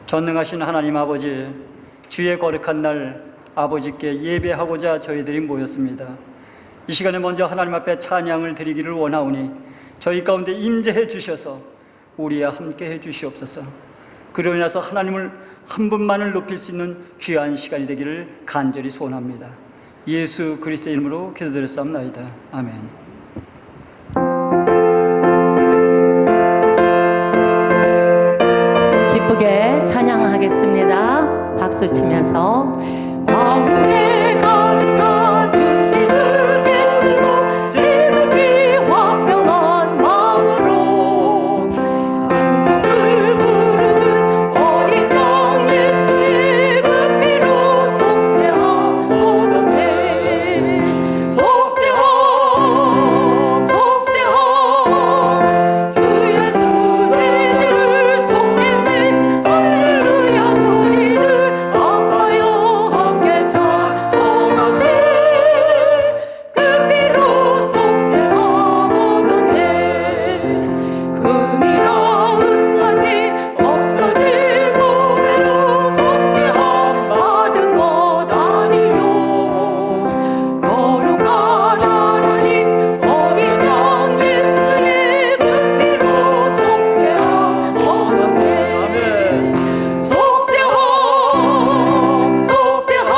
전능하신 하나님 아버지, 주의 거룩한 날 아버지께 예배하고자 저희들이 모였습니다. 이 시간에 먼저 하나님 앞에 찬양을 드리기를 원하오니 저희 가운데 임재해 주셔서 우리와 함께 해 주시옵소서. 그로 인해서 하나님을 한 분만을 높일 수 있는 귀한 시간이 되기를 간절히 소원합니다. 예수 그리스도의 이름으로 기도드렸사옵나이다. 아멘. 기쁘게 찬양하겠습니다. 박수 치면서 마음에 가득한 근심을 깨치고 지극히 화평한 마음으로 찬송을 부르는 어린 양 예수의 그 피로 속죄하오더니 속죄하오 속죄하오 주 예수 내 죄를 속겠네 할렐루야 소리를 아파요 함께 찬송하세 그 피로 속죄하오더니 금이나 은같이 없어질 보배로 속죄함 받은 것 아니요 거룩한 하나님 어린 양 예수의 그 피로 속죄하오더니 속죄함 속죄함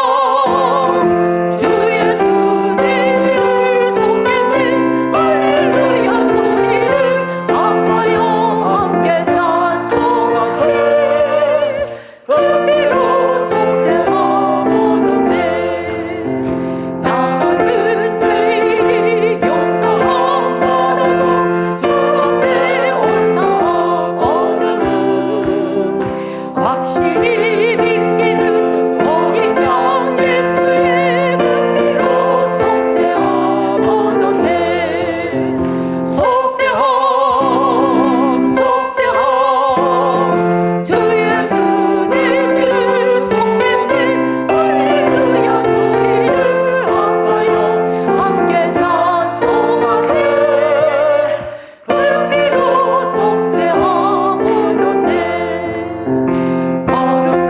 주 예수 내 죄를 속겠네 할렐루야 소리를 아파요 함께 찬송하세 그 피로 속죄하오더니 나 같은 죄인이 용서함 받아서 주 앞에 옳다 오늘은 확실히 믿기는 어린 양 예수의 그 피로 속죄하오더니 속죄함 속죄함 주 예수 내 죄를 속겠네 할렐루야 소리를 아파요 함께 찬송하세 그 피로 속죄하오더니 거룩한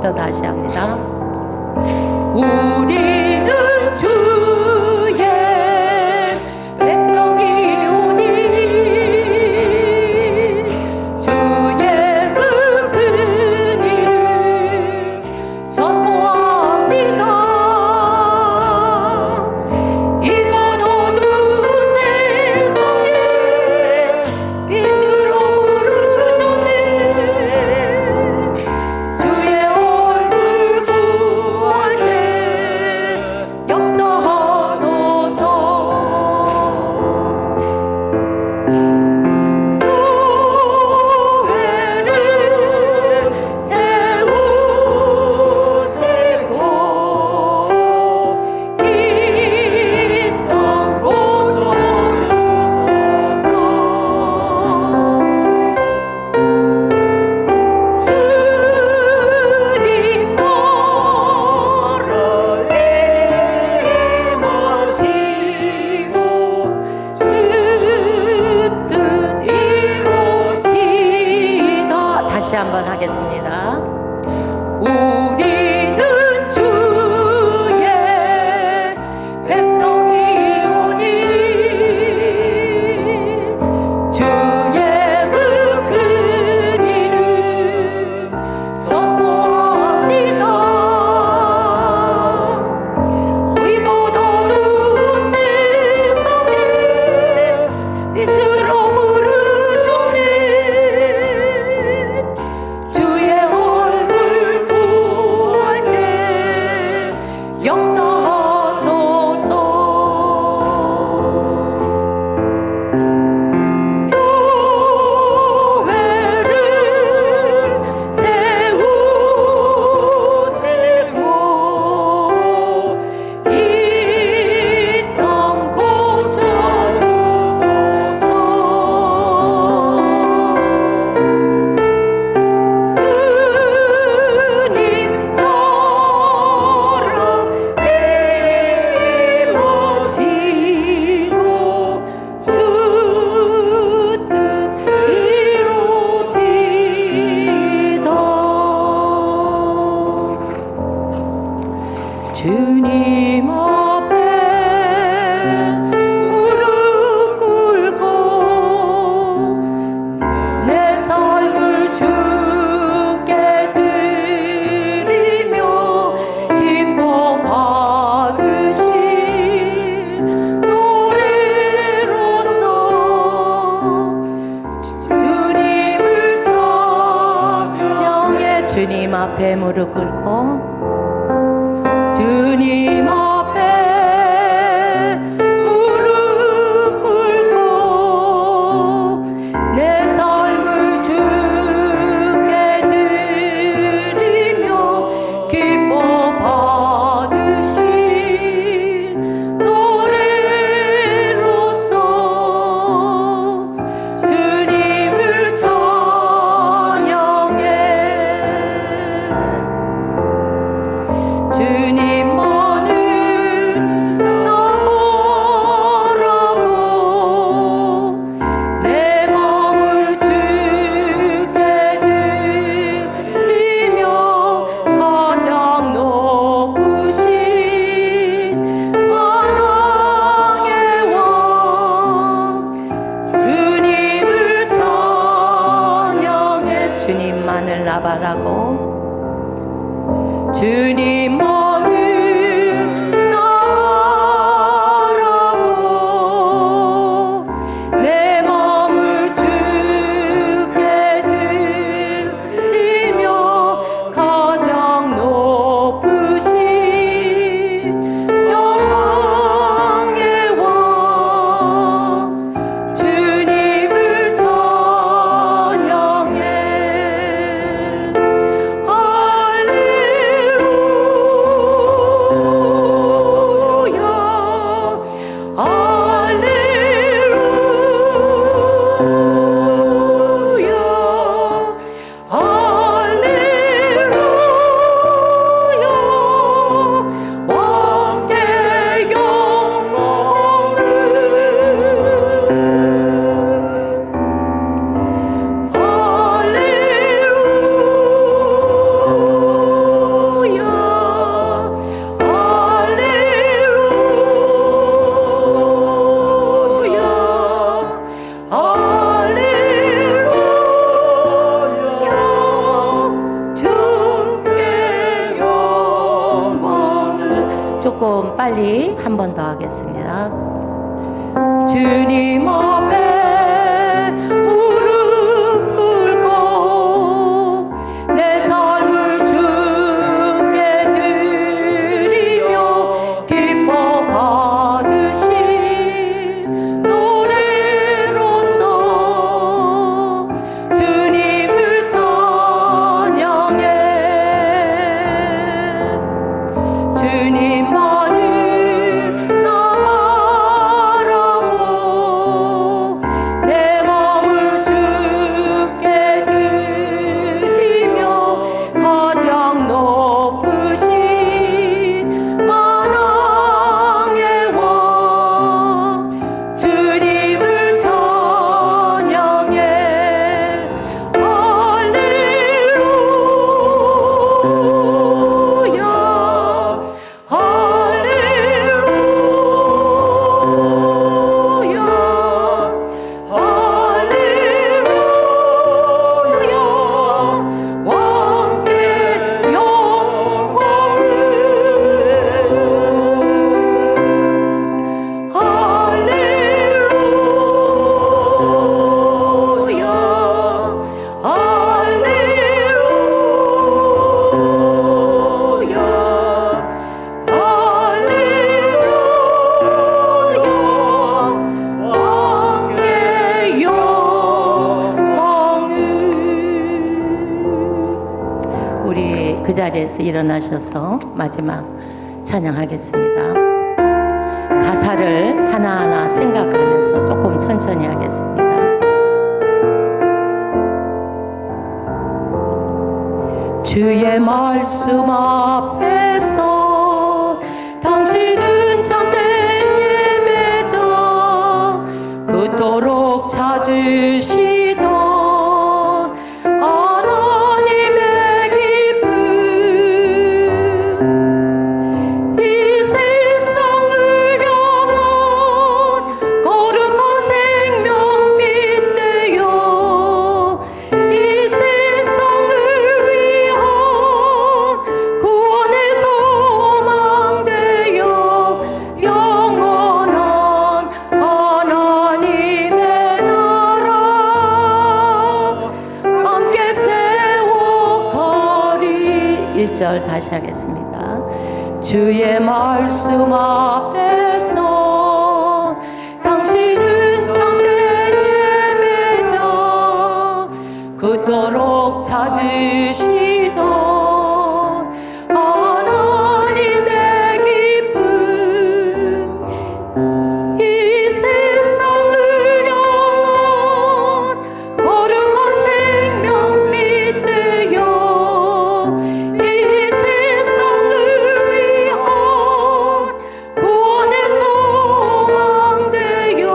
더 다시 합니다. 우리는 주의 백성이오니 주의 그 근위를 선포합니다. 이곳 어두운 세상에 빛으로 부르셨네. 주의 얼굴 구할 때 역사하소서. 교회를 세우시고 이 땅 고쳐주소서. 주님 나라를 임하시고 뜻 이루어지다. 다시 한번 하겠습니다. 우리는 주의 백성이오니 주의 그 근위를 선포합니다. 이곳 어두운 세상에 빛으로 부르셨네. 주의 얼굴 구할 때 역사하소서. 교회를 세우시고 이 땅 고쳐주소서. 주님 나라 임하시고 주 뜻 이루어지다. 주님 앞에 무릎 꿇고 내 삶을 주께 드리며 기뻐 받으신 노래로서 주님을 찬양해. 주님 앞에 무릎 꿇고 주님 앞에 무릎 꿇고 내 삶을 주께 드리며 기뻐 받으신 노래로서 주님을 찬양해. 주님만을 나바라고 내 마음을 주께 드리며 가장 높으신 만왕의 왕 주님을 찬양해. 주님만을 나바라고 주님만을 나바라고 내 마음을 주께 드리며 가장 높으신 영광의 왕 주님을 찬양해. 할렐루야 빨리 한 번 더 하겠습니다. 주님 앞에 무릎 꿇고 내 삶을 주께 드리며 기뻐 받으신 노래로서 주님을 찬양해. 주님만을 나 바라고 내 마음을 주께 드리며 가장 높으신 만왕의 왕 주님을 찬양해. 할렐루야 할렐루야 할렐루야 왕께 영광을. 할렐루야 할렐루야 할렐루야 왕의 영광을. 우리 그 자리에서 일어나셔서 마지막 찬양하겠습니다. 가사를 하나하나 생각하면서 조금 천천히 하겠습니다. 주의 말씀 앞에서 당신은 참된 예배자 그토록 찾으시던 하나님의 기쁨. 이 세상을 향한 거룩한 생명빛 되어 이 세상을 위한 구원의 소망 되어 영원한 하나님의 나라 함께 세워가리. 1절 다시 하겠습니다. 주의 말씀 앞에서 당신은 참된 예배자 그토록 찾으시던 하나님의 기쁨. 이 세상을 향한 거룩한 생명빛 되어 이 세상을 위한 구원의 소망 되어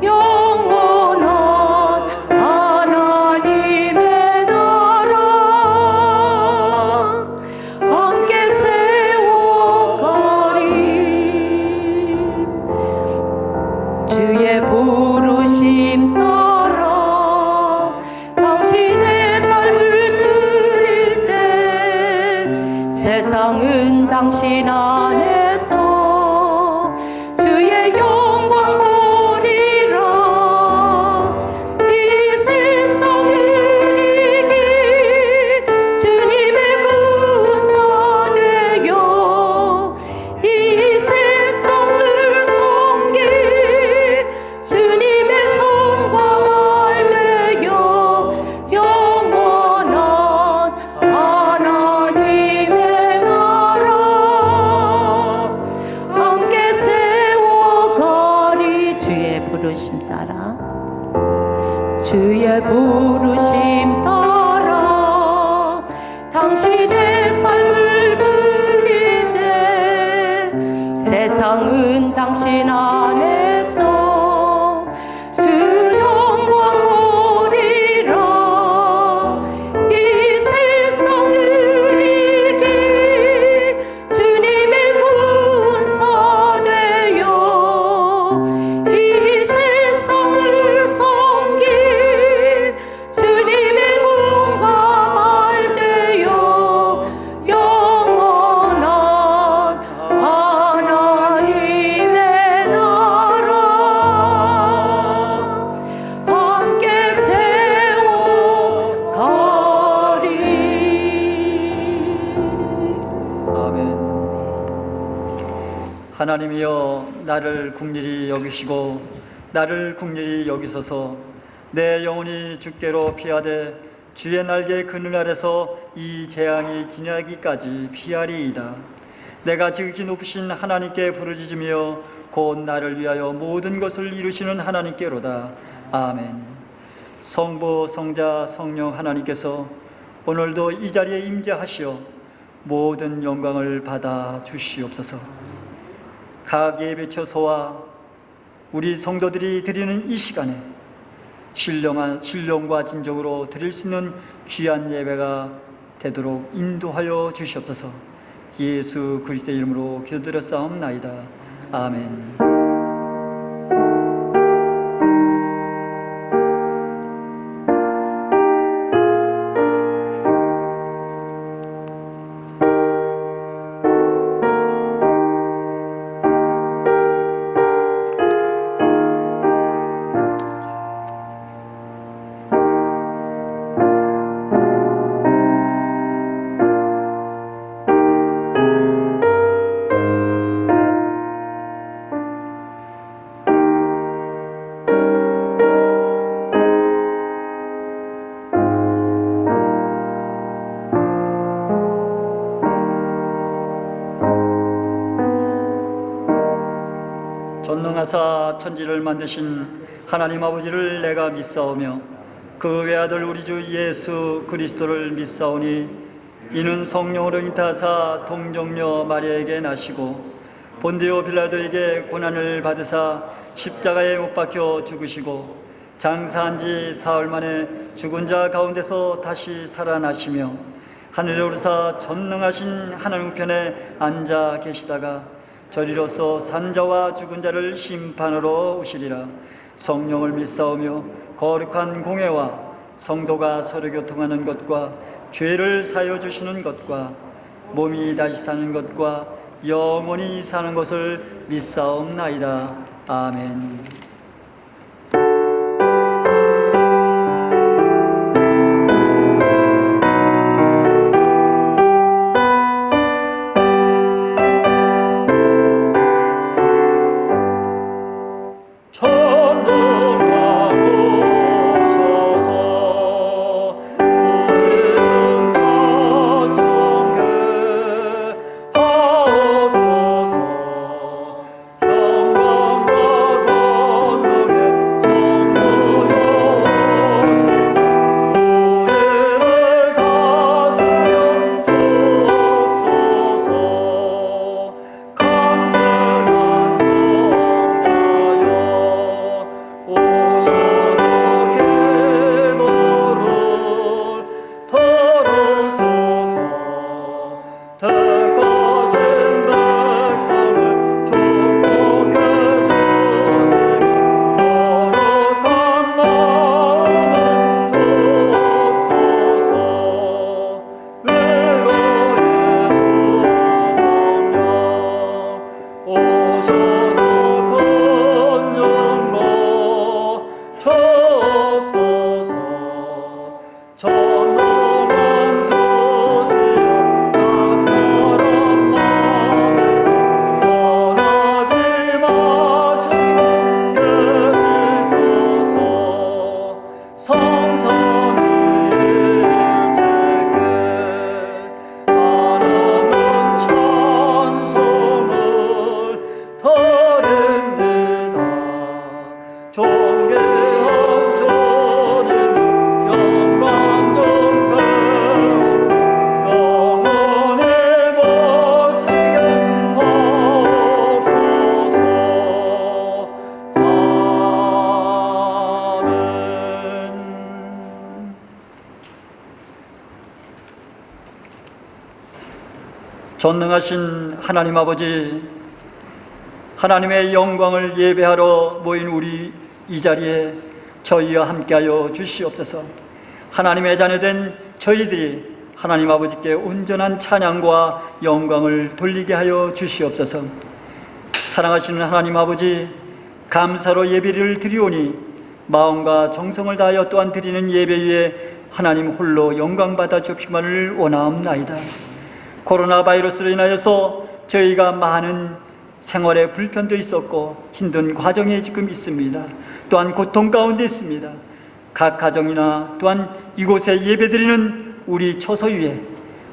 영원한 하나님의 나라 함께 세워가리. 주의 부르심 따라 당신의 삶을 드릴 때 세상은 당신 안에서 주의 영광 보리라. 이 세상을 이길 주님의 군사 되어 이 세상을 섬길 주님의 손과 말 되어 영원한 하나님의 나라 함께 세워가리. 주의 부르심 따라 주의 부르심 따라 당신의 삶을 드릴 때 세상은 당신 안에서 주 영광 보리라. 이 세상을 이길 주님의 군사 되어 이 세상을 섬길 주님의 문과 말 되어 영원한 하나 하나님이여 나를 긍휼히 여기시고 나를 긍휼히 여기소서. 내 영혼이 주께로 피하되 주의 날개 그늘 아래서 이 재앙이 지나기까지 피하리이다. 내가 지극히 높으신 하나님께 부르짖으며 곧 나를 위하여 모든 것을 이루시는 하나님께로다. 아멘. 성부 성자 성령 하나님께서 오늘도 이 자리에 임재하시어 모든 영광을 받아 주시옵소서. 각 예배처소와 우리 성도들이 드리는 이 시간에 신령과 진정으로 드릴 수 있는 귀한 예배가 되도록 인도하여 주시옵소서. 예수 그리스도의 이름으로 기도드렸사옵나이다. 아멘. 전능하사 천지를 만드신 하나님 아버지를 내가 믿사오며 그 외아들 우리 주 예수 그리스도를 믿사오니 이는 성령으로 잉타하사 동정녀 마리아에게 나시고 본디오 빌라도에게 고난을 받으사 십자가에 못 박혀 죽으시고 장사한 지 사흘 만에 죽은 자 가운데서 다시 살아나시며 하늘에 오르사 전능하신 하나님 우편에 앉아 계시다가 저리로서 산자와 죽은 자를 심판하러 오시리라. 성령을 믿사오며 거룩한 공회와 성도가 서로 교통하는 것과 죄를 사여 주시는 것과 몸이 다시 사는 것과 영원히 사는 것을 믿사옵나이다. 아멘. 전능하신 하나님 아버지, 하나님의 영광을 예배하러 모인 우리 이 자리에 저희와 함께하여 주시옵소서. 하나님의 자녀된 저희들이 하나님 아버지께 온전한 찬양과 영광을 돌리게 하여 주시옵소서. 사랑하시는 하나님 아버지, 감사로 예배를 드리오니 마음과 정성을 다하여 또한 드리는 예배 위에 하나님 홀로 영광받아 주옵시기만을 원하옵나이다. 코로나 바이러스로 인하여서 저희가 많은 생활에 불편도 있었고 힘든 과정에 지금 있습니다. 또한 고통 가운데 있습니다. 각 가정이나 또한 이곳에 예배드리는 우리 처소위에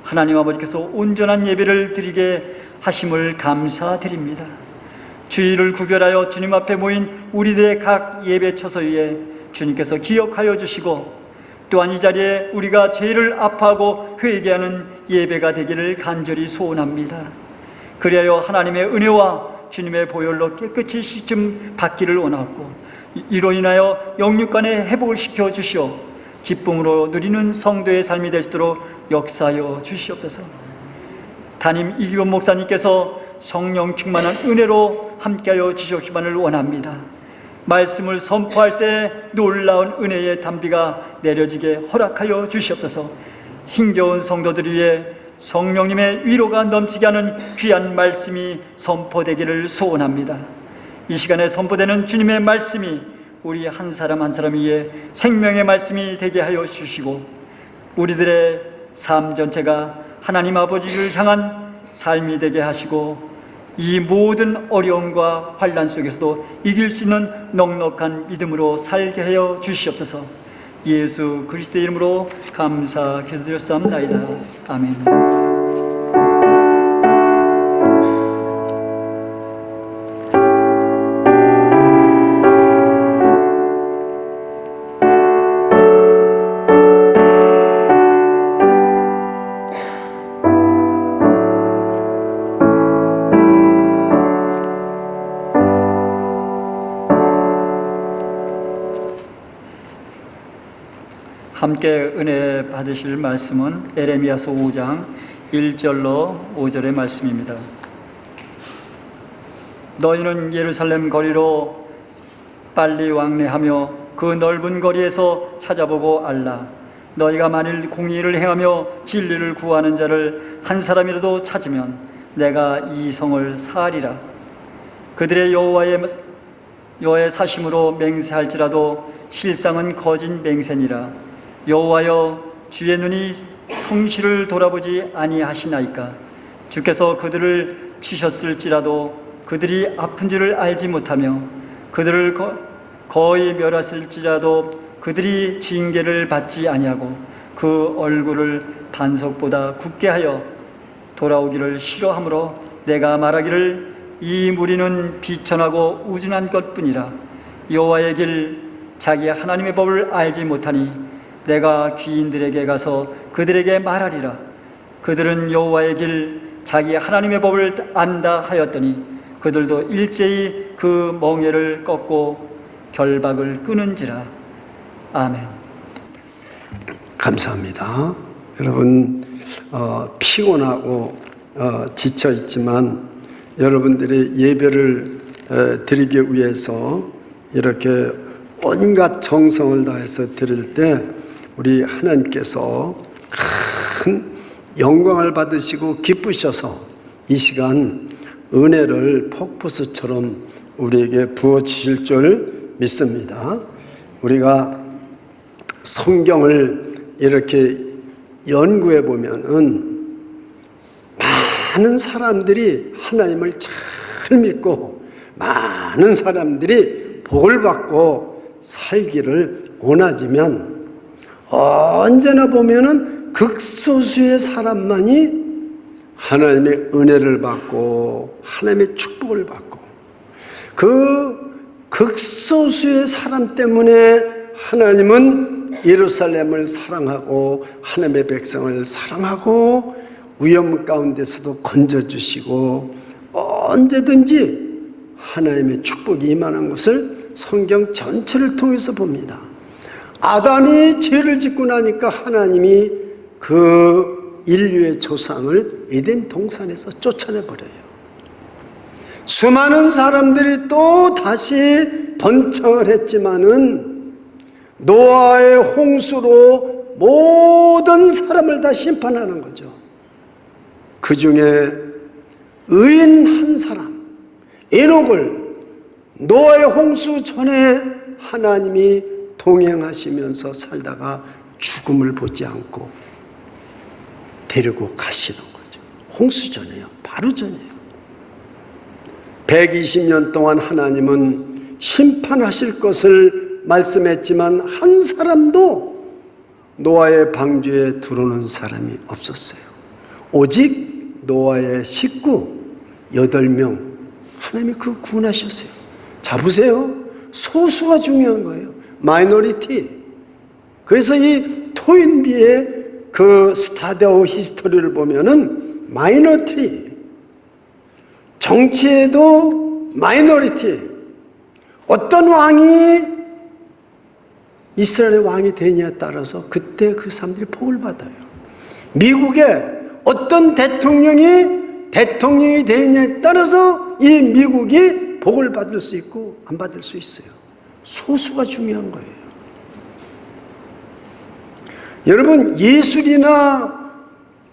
하나님 아버지께서 온전한 예배를 드리게 하심을 감사드립니다. 주일을 구별하여 주님 앞에 모인 우리들의 각 예배 처소위에 주님께서 기억하여 주시고 또한 이 자리에 우리가 죄를 아파하고 회개하는 예배가 되기를 간절히 소원합니다. 그리하여 하나님의 은혜와 주님의 보혈로 깨끗이 씻음 받기를 원하고 이로 인하여 영육간에 회복을 시켜 주시어 기쁨으로 누리는 성도의 삶이 될 수 있도록 역사하여 주시옵소서. 담임 이기원 목사님께서 성령 충만한 은혜로 함께하여 주시옵기만을 원합니다. 말씀을 선포할 때 놀라운 은혜의 단비가 내려지게 허락하여 주시옵소서. 힘겨운 성도들 위해 성령님의 위로가 넘치게 하는 귀한 말씀이 선포되기를 소원합니다. 이 시간에 선포되는 주님의 말씀이 우리 한 사람 한 사람 위에 생명의 말씀이 되게 하여 주시고 우리들의 삶 전체가 하나님 아버지를 향한 삶이 되게 하시고 이 모든 어려움과 환난 속에서도 이길 수 있는 넉넉한 믿음으로 살게 하여 주시옵소서. 예수 그리스도의 이름으로 감사 기도드렸사옵나이다. 아멘. 함께 은혜 받으실 말씀은 에레미야서 5장 1절로 5절의 말씀입니다. 너희는 예루살렘 거리로 빨리 왕래하며 그 넓은 거리에서 찾아보고 알라. 너희가 만일 공의를 행하며 진리를 구하는 자를 한 사람이라도 찾으면 내가 이 성을 사하리라. 그들의 여호와의 사심으로 맹세할지라도 실상은 거짓 맹세니라. 여호와여, 주의 눈이 성실을 돌아보지 아니하시나이까. 주께서 그들을 치셨을지라도 그들이 아픈 줄을 알지 못하며 그들을 거의 멸하실지라도 그들이 징계를 받지 아니하고 그 얼굴을 반석보다 굳게 하여 돌아오기를 싫어하므로 내가 말하기를 이 무리는 비천하고 우준한 것뿐이라. 여호와의 길 자기 하나님의 법을 알지 못하니 내가 귀인들에게 가서 그들에게 말하리라. 그들은 여호와의 길 자기 하나님의 법을 안다 하였더니 그들도 일제히 그 멍에를 꺾고 결박을 끊은지라. 아멘. 감사합니다. 여러분 피곤하고 지쳐 있지만 여러분들이 예배를 드리기 위해서 이렇게 온갖 정성을 다해서 드릴 때 우리 하나님께서 큰 영광을 받으시고 기쁘셔서 이 시간 은혜를 폭포수처럼 우리에게 부어주실 줄 믿습니다. 우리가 성경을 이렇게 연구해 보면은 많은 사람들이 하나님을 잘 믿고 많은 사람들이 복을 받고 살기를 원하지만 언제나 보면은 극소수의 사람만이 하나님의 은혜를 받고 하나님의 축복을 받고 그 극소수의 사람 때문에 하나님은 예루살렘을 사랑하고 하나님의 백성을 사랑하고 위험 가운데서도 건져주시고 언제든지 하나님의 축복이 임하는 것을 성경 전체를 통해서 봅니다. 아담이 죄를 짓고 나니까 하나님이 그 인류의 조상을 에덴 동산에서 쫓아내버려요. 수많은 사람들이 또 다시 번창을 했지만은 노아의 홍수로 모든 사람을 다 심판하는 거죠. 그 중에 의인 한 사람 에녹을 노아의 홍수 전에 하나님이 동행하시면서 살다가 죽음을 보지 않고 데리고 가시는 거죠. 홍수 전에요. 바로 전에요. 120년 동안 하나님은 심판하실 것을 말씀했지만 한 사람도 노아의 방주에 들어오는 사람이 없었어요. 오직 노아의 식구 8명 하나님이 그 구원하셨어요. 자 보세요. 소수가 중요한 거예요. 마이너리티. 그래서 이 토인비의 그 스타디 오브 히스토리를 보면은 마이너리티, 정치에도 마이너리티. 어떤 왕이 이스라엘의 왕이 되느냐에 따라서 그때 그 사람들이 복을 받아요. 미국에 어떤 대통령이 되느냐에 따라서 이 미국이 복을 받을 수 있고 안 받을 수 있어요. 소수가 중요한 거예요. 여러분, 예술이나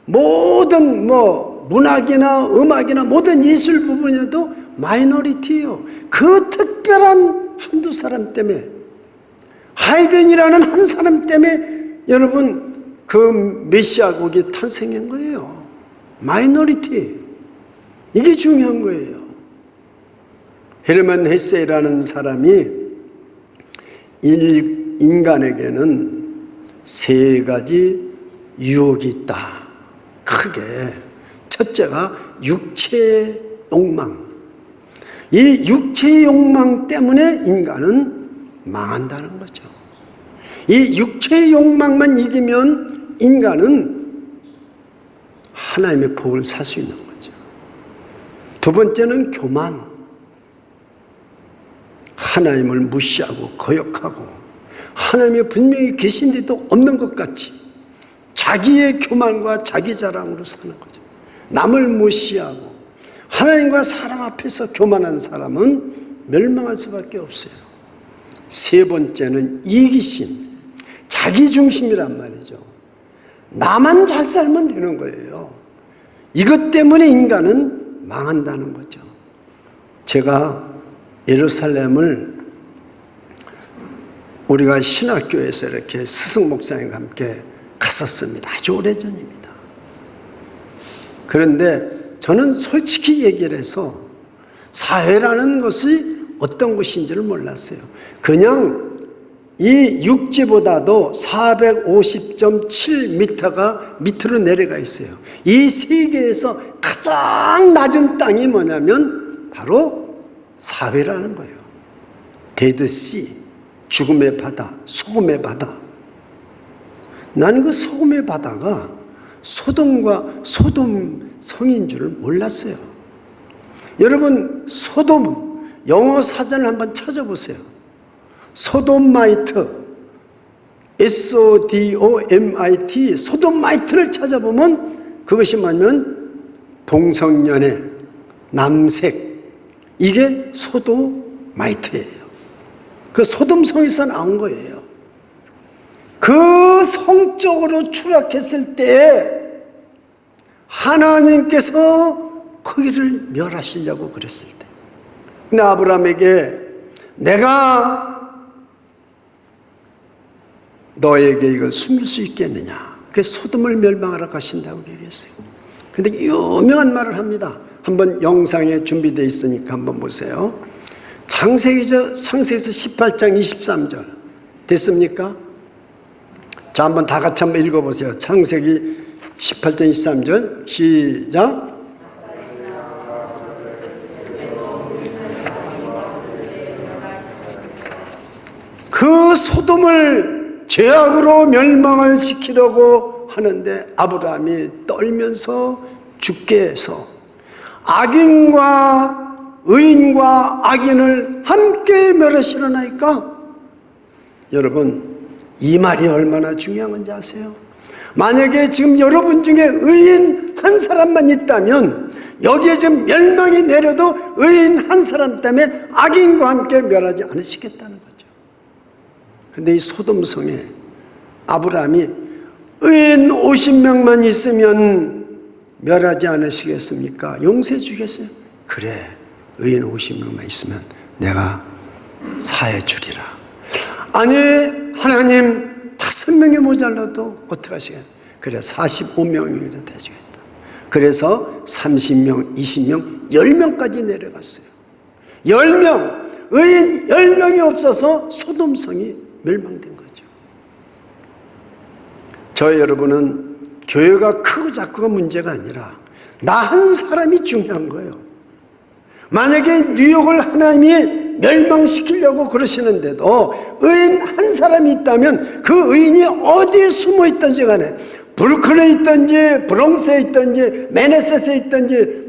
모든 문학이나 음악이나 모든 예술 부분에도 마이너리티예요. 그 특별한 한두 사람 때문에, 하이든이라는 한 사람 때문에 여러분 그 메시아국이 탄생한 거예요. 마이너리티. 이게 중요한 거예요. 헤르만 헤세라는 사람이 인간에게는 3가지 유혹이 있다. 크게. 첫째가 육체의 욕망. 이 육체의 욕망 때문에 인간은 망한다는 거죠. 이 육체의 욕망만 이기면 인간은 하나님의 복을 살 수 있는 거죠. 두 번째는 교만. 하나님을 무시하고 거역하고 하나님이 분명히 계신데도 없는 것 같이 자기의 교만과 자기 자랑으로 사는 거죠. 남을 무시하고 하나님과 사람 앞에서 교만한 사람은 멸망할 수밖에 없어요. 세 번째는 이기심, 자기중심이란 말이죠. 나만 잘 살면 되는 거예요. 이것 때문에 인간은 망한다는 거죠. 제가 예루살렘을 우리가 신학교에서 이렇게 스승 목사님과 함께 갔었습니다. 아주 오래전입니다. 그런데 저는 솔직히 얘기를 해서 사회라는 것이 어떤 것인지를 몰랐어요. 그냥 이 육지보다도 450.7m가 밑으로 내려가 있어요. 이 세계에서 가장 낮은 땅이 뭐냐면 바로 사회라는 거예요. 데드씨, 죽음의 바다, 소금의 바다. 난 그 소금의 바다가 소돔 성인 줄을 몰랐어요. 여러분, 소돔 영어 사전을 한번 찾아보세요. 소돔마이트, SODOMIT, 소돔마이트를 찾아보면 그것이 뭐냐면 동성연애, 남색, 이게 소돔마이트예요. 그 소돔성에서 나온 거예요. 그 성적으로 추락했을 때 하나님께서 거기를 멸하시려고 그랬을 때, 근데 아브라함에게 내가 너에게 이걸 숨길 수 있겠느냐, 그래서 소돔을 멸망하러 가신다고 얘기했어요. 근데 유명한 말을 합니다. 한번 영상에 준비되어 있으니까 한번 보세요. 창세기서 18장 23절 됐습니까? 자, 한번 다 같이 한번 읽어보세요. 창세기 18장 23절 시작. 그 소돔을 죄악으로 멸망을 시키려고 하는데 아브라함이 떨면서 죽게 해서 악인과 의인과 악인을 함께 멸하시려나이까? 여러분, 이 말이 얼마나 중요한 건지 아세요? 만약에 지금 여러분 중에 의인 한 사람만 있다면 여기에 지금 멸망이 내려도 의인 한 사람 때문에 악인과 함께 멸하지 않으시겠다는 거죠. 근데 이 소돔성에 아브라함이 의인 50명만 있으면 멸하지 않으시겠습니까? 용서해 주겠어요? 그래, 의인 50명만 있으면 내가 사해 주리라. 아니, 하나님 5명이 모자라도 어떻게 하시겠냐? 그래, 45명이라도 해주겠다. 그래서 30명, 20명, 10명까지 내려갔어요. 10명, 의인 10명이 없어서 소돔성이 멸망된 거죠. 저 여러분은 교회가 크고 작고가 문제가 아니라 나 한 사람이 중요한 거예요. 만약에 뉴욕을 하나님이 멸망시키려고 그러시는데도 의인 한 사람이 있다면 그 의인이 어디에 숨어 있든지 간에 브루클린에 있든지 브롱스에 있든지 매네셋에 있든지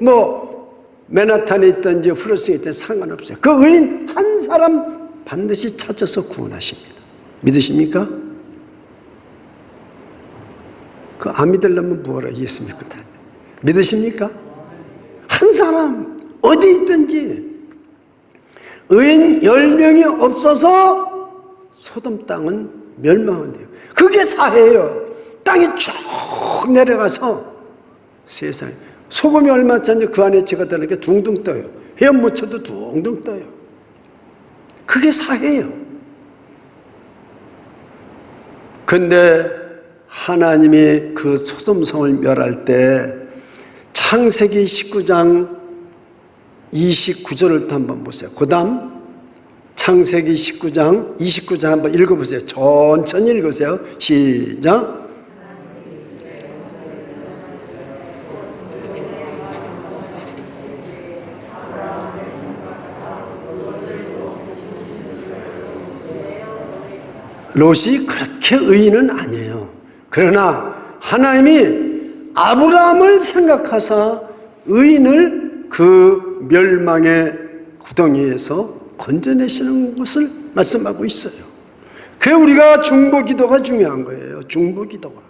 맨하탄에 있든지 후러스에 있든지 상관없어요. 그 의인 한 사람 반드시 찾아서 구원하십니다. 믿으십니까? 그 안 믿으려면 뭐라 하겠습니까? 믿으십니까? 한 사람 어디 있든지 의인 10명이 없어서 소돔 땅은 멸망한대요. 그게 사해예요. 땅이 쭉 내려가서 세상에 소금이 얼마 짜는지 그 안에 제가 들어게 둥둥 떠요. 헤엄 못 쳐도 둥둥 떠요. 그게 사해예요. 근데 하나님이 그 소돔성을 멸할 때 창세기 19장 29절을 또 한번 보세요. 그 다음 창세기 19장 29절 한번 읽어보세요. 천천히 읽으세요. 시작. 롯이 그렇게 의인은 아니에요. 그러나 하나님이 아브라함을 생각하사 의인을 그 멸망의 구덩이에서 건져내시는 것을 말씀하고 있어요. 그게 우리가 중보기도가 중요한 거예요. 중보기도가.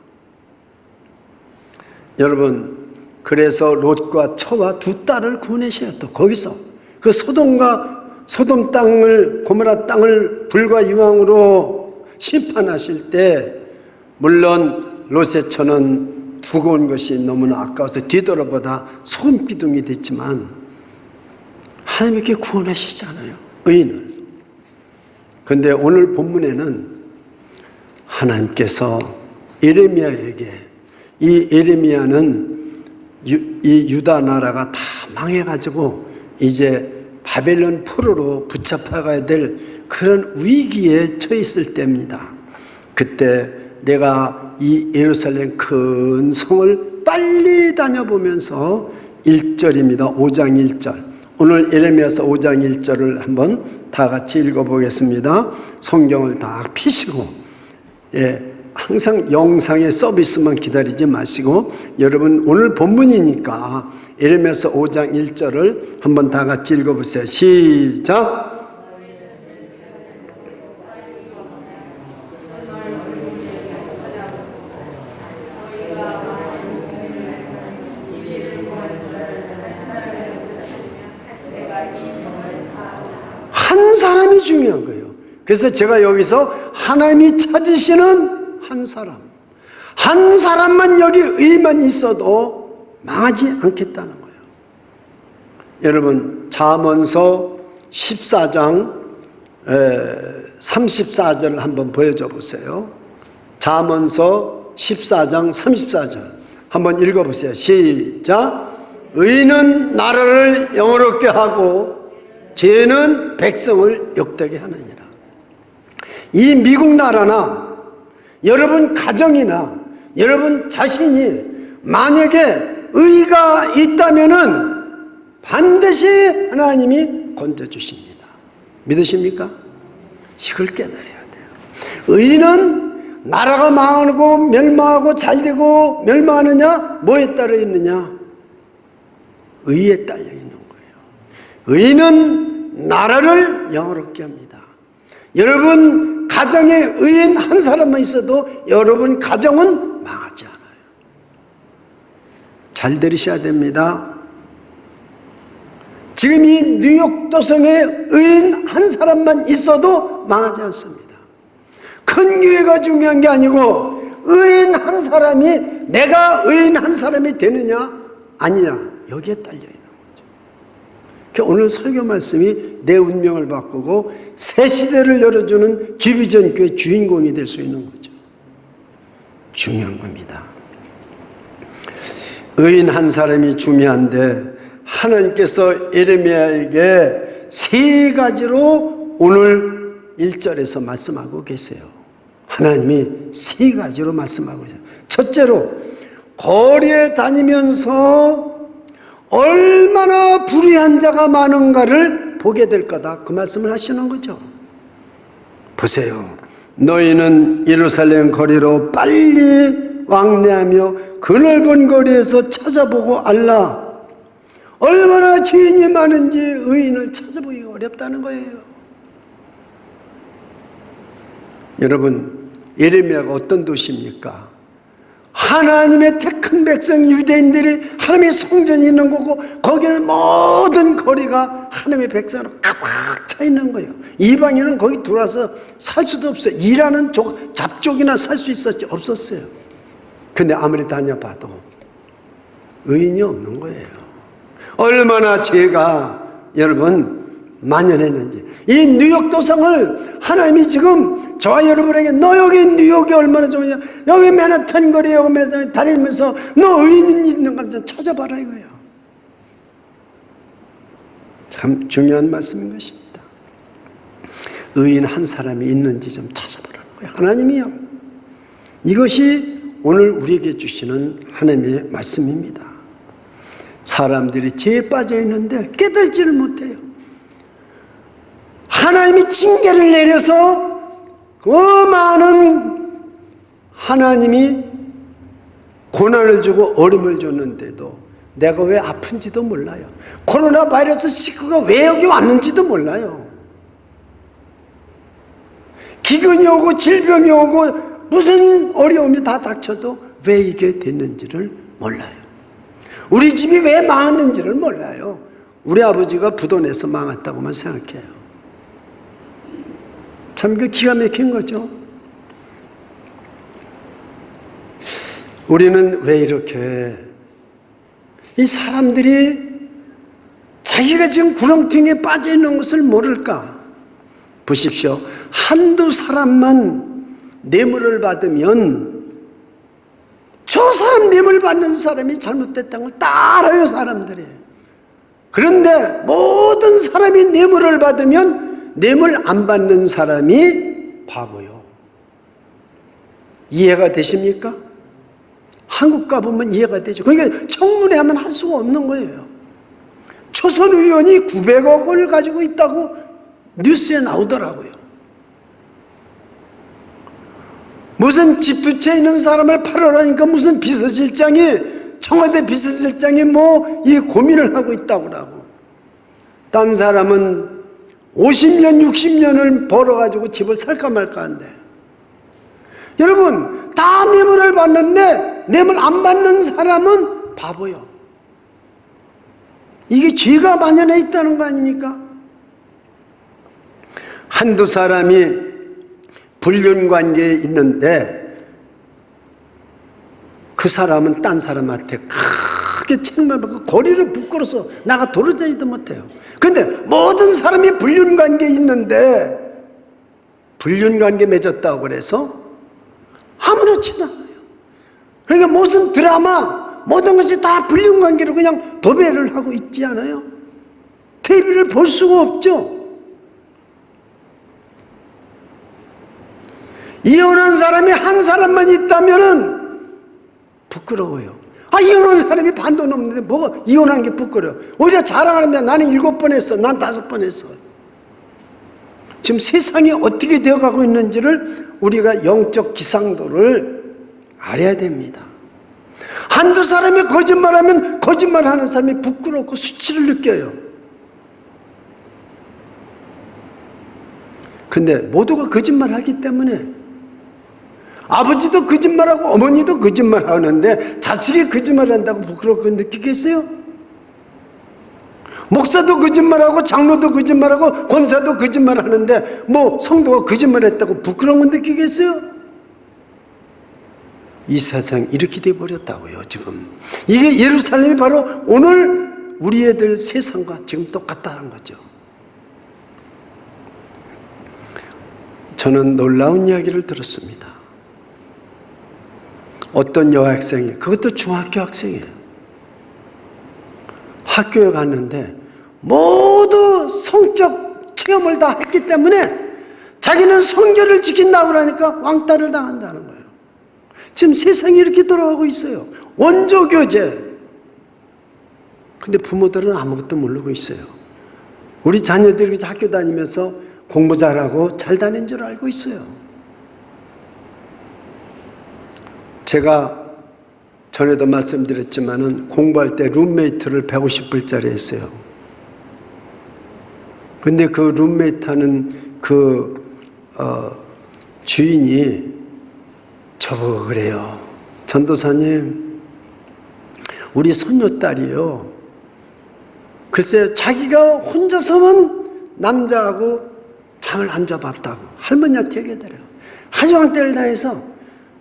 여러분, 그래서 롯과 처와 두 딸을 구원하셨다. 거기서 그 소돔 땅을, 고모라 땅을 불과 유황으로 심판하실 때 물론 롯의 처는 두고 온 것이 너무나 아까워서 뒤돌아보다 소금기둥이 됐지만 하나님께 구원하시잖아요. 의인을. 그런데 오늘 본문에는 하나님께서 예레미야에게, 이 예레미야는 이 유다 나라가 다 망해가지고 이제 바벨론 포로로 붙잡혀가야 될 그런 위기에 처했을 때입니다. 그때 내가 이 예루살렘 큰 성을 빨리 다녀보면서 1절입니다. 5장 1절. 오늘 예레미야서 5장 1절을 한번 다 같이 읽어보겠습니다. 성경을 다 피시고, 항상 영상의 서비스만 기다리지 마시고, 여러분 오늘 본문이니까 예레미야서 5장 1절을 한번 다 같이 읽어보세요. 시작. 한 사람이 중요한 거예요. 그래서 제가 여기서 하나님이 찾으시는 한 사람만 여기 의만 있어도 망하지 않겠다는 거예요. 여러분 잠언서 14장 34절을 한번 보여줘 보세요. 잠언서 14장 34절 한번 읽어보세요. 시작. 의인은 나라를 영화롭게 하고 죄는 백성을 욕되게 하느니라. 이 미국 나라나 여러분 가정이나 여러분 자신이 만약에 의가 있다면은 반드시 하나님이 건져주십니다. 믿으십니까? 이걸 깨달아야 돼요. 의인은 나라가 망하고 멸망하고 잘되고 멸망하느냐? 뭐에 따라 있느냐? 의에 딸려 있는 거예요. 의인은 나라를 영화롭게 합니다. 여러분 가정에 의인 한 사람만 있어도 여러분 가정은 망하지 않아요. 잘 들으셔야 됩니다. 지금 이 뉴욕 도성에 의인 한 사람만 있어도 망하지 않습니다. 큰 교회가 중요한 게 아니고 의인 한 사람이, 내가 의인 한 사람이 되느냐 아니냐, 여기에 딸려있는 거죠. 오늘 설교 말씀이 내 운명을 바꾸고 새 시대를 열어주는 기비전 교회 주인공이 될 수 있는 거죠. 중요한 겁니다. 의인 한 사람이 중요한데 하나님께서 예레미야에게 세 가지로 오늘 1절에서 말씀하고 계세요. 하나님이 세 가지로 말씀하고 계세요. 첫째로 거리에 다니면서 얼마나 불의한 자가 많은가를 보게 될 거다, 그 말씀을 하시는 거죠. 보세요. 너희는 예루살렘 거리로 빨리 왕래하며 그 넓은 거리에서 찾아보고 알라. 얼마나 죄인이 많은지 의인을 찾아보기가 어렵다는 거예요. 여러분, 예레미야가 어떤 도시입니까? 하나님의 택한 백성 유대인들이 하나님의 성전이 있는 거고, 거기는 모든 거리가 하나님의 백성으로 가득 차 있는 거예요. 이방인은 거기 들어와서 살 수도 없어요. 일하는 잡족이나 살 수 있었지, 없었어요. 근데 아무리 다녀봐도 의인이 없는 거예요. 얼마나 죄가 여러분 만연했는지. 이 뉴욕 도성을 하나님이 지금 저와 여러분에게, 너 여기 뉴욕이 얼마나 좋으냐, 여기 맨하탄 거리에 오면서 다니면서 너 의인 있는 가 찾아봐라 이거예요. 참 중요한 말씀인 것입니다. 의인 한 사람이 있는지 좀 찾아보라는 거예요, 하나님이요. 이것이 오늘 우리에게 주시는 하나님의 말씀입니다. 사람들이 죄에 빠져 있는데 깨달지를 못해요. 하나님이 징계를 내려서 그 많은 하나님이 고난을 주고 어려움을 줬는데도 내가 왜 아픈지도 몰라요. 코로나 바이러스 시크가 왜 여기 왔는지도 몰라요. 기근이 오고 질병이 오고 무슨 어려움이 다 닥쳐도 왜 이게 됐는지를 몰라요. 우리 집이 왜 망했는지를 몰라요. 우리 아버지가 부도내서 망했다고만 생각해요. 참 그 기가 막힌 거죠. 우리는 왜 이렇게 이 사람들이 자기가 지금 구렁텅이에 빠져 있는 것을 모를까? 보십시오. 한두 사람만 뇌물을 받으면 저 사람 뇌물 받는 사람이 잘못됐다는 걸 다 알아요, 사람들이. 그런데 모든 사람이 뇌물을 받으면 뇌물 안 받는 사람이 바보요. 이해가 되십니까? 한국 가보면 이해가 되죠. 그러니까 청문회 하면 할 수가 없는 거예요. 초선 의원이 900억을 가지고 있다고 뉴스에 나오더라고요. 무슨 집 두 채 있는 사람을 팔으라니까 무슨 비서실장이, 청와대 비서실장이 뭐 이 고민을 하고 있다고 하고, 딴 사람은 50년 60년을 벌어가지고 집을 살까 말까 한데, 여러분 다 뇌물을 받는데 뇌물 안 받는 사람은 바보요. 이게 죄가 만연해 있다는 거 아닙니까? 한두 사람이 불륜관계에 있는데 그 사람은 딴 사람한테 크게 책망받고 거리를 부끄러서 나가 도로다니도 못해요. 근데 모든 사람이 불륜관계에 있는데 불륜관계 맺었다고 그래서 아무렇지도 않아요. 그러니까 무슨 드라마 모든 것이 다 불륜관계로 그냥 도배를 하고 있지 않아요? TV를 볼 수가 없죠. 이혼한 사람이 한 사람만 있다면은 부끄러워요. 아, 이혼한 사람이 반도 넘는데 뭐가 이혼한 게 부끄러워. 오히려 자랑하는데 나는 7번 했어, 난 5번 했어. 지금 세상이 어떻게 되어가고 있는지를 우리가 영적 기상도를 알아야 됩니다. 한두 사람이 거짓말하면 거짓말하는 사람이 부끄럽고 수치를 느껴요. 근데 모두가 거짓말하기 때문에 아버지도 거짓말하고 어머니도 거짓말하는데 자식이 거짓말한다고 부끄럽게 느끼겠어요? 목사도 거짓말하고 장로도 거짓말하고 권사도 거짓말하는데 뭐 성도가 거짓말했다고 부끄러운 건 느끼겠어요? 이 세상 이렇게 돼버렸다고요 지금. 이게 예루살렘이 바로 오늘 우리 애들 세상과 지금 똑같다는 거죠. 저는 놀라운 이야기를 들었습니다. 어떤 여학생이, 그것도 중학교 학생이에요. 학교에 갔는데 모두 성적 체험을 다 했기 때문에 자기는 성결을 지킨다고 그러니까 왕따를 당한다는 거예요. 지금 세상이 이렇게 돌아가고 있어요. 원조교제. 근데 부모들은 아무것도 모르고 있어요. 우리 자녀들이 학교 다니면서 공부 잘하고 잘 다닌 줄 알고 있어요. 제가 전에도 말씀드렸지만은 공부할 때 룸메이트를 150불짜리 했어요. 근데 그 룸메이트 하는 주인이 저보고 그래요. 전도사님, 우리 손녀딸이요. 글쎄요, 자기가 혼자서만 남자하고 잠을 안 자봤다고 할머니한테 얘기하더래요. 하지왕대를 다해서.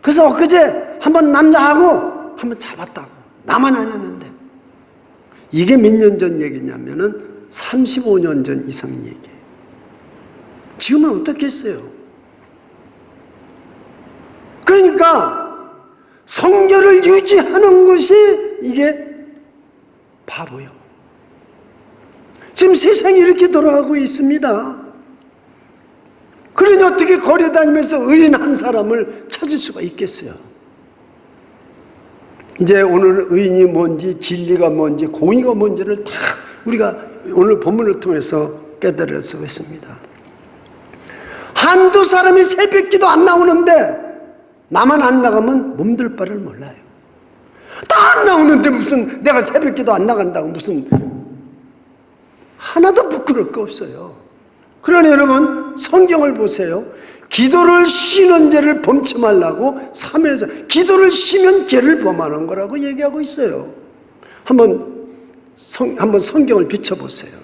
그래서 엊그제 한번 남자하고 한번 자봤다고. 나만 안 하는데. 이게 몇 년 전 얘기냐면은 35년 전 이상 얘기예요. 지금은 어떻겠어요? 그러니까 성결을 유지하는 것이 이게 바보요. 지금 세상이 이렇게 돌아가고 있습니다. 그러니 어떻게 거리 다니면서 의인 한 사람을 찾을 수가 있겠어요? 이제 오늘 의인이 뭔지, 진리가 뭔지, 공의가 뭔지를 다 우리가 오늘 본문을 통해서 깨달을 수 있습니다. 한두 사람이 새벽기도 안 나오는데 나만 안 나가면 몸둘 바를 몰라요. 다 안 나오는데 무슨 내가 새벽기도 안 나간다고 무슨 하나도 부끄러울 거 없어요. 그러니 여러분 성경을 보세요. 기도를 쉬는 죄를 범치 말라고 3회에서 기도를 쉬면 죄를 범하는 거라고 얘기하고 있어요. 한번 성경을 비춰보세요.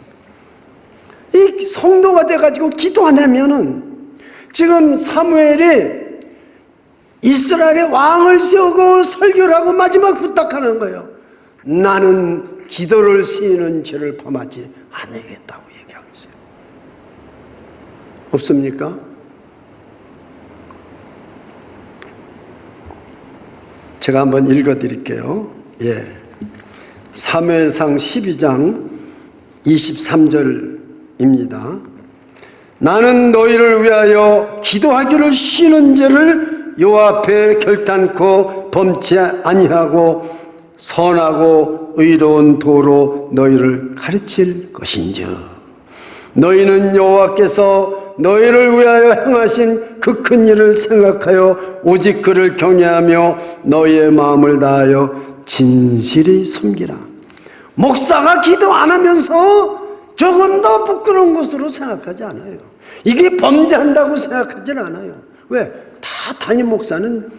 이 성도가 돼가지고 기도 안 하면은 지금 사무엘이 이스라엘의 왕을 세우고 설교를 하고 마지막 부탁하는 거예요. 나는 기도를 쉬는 죄를 범하지 않으겠다고 얘기하고 있어요. 없습니까? 제가 한번 읽어드릴게요. 예. 사무엘상 12장 23절입니다. 나는 너희를 위하여 기도하기를 쉬는 죄를 여호와 앞에 결단코 범치 아니하고 선하고 의로운 도로 너희를 가르칠 것인즉 너희는 여호와께서 너희를 위하여 행하신 그 큰 일을 생각하여 오직 그를 경외하며 너희의 마음을 다하여 진실히 섬기라. 목사가 기도 안 하면서 조금 더 부끄러운 것으로 생각하지 않아요. 이게 범죄한다고 생각하지는 않아요. 왜? 다 담임 목사는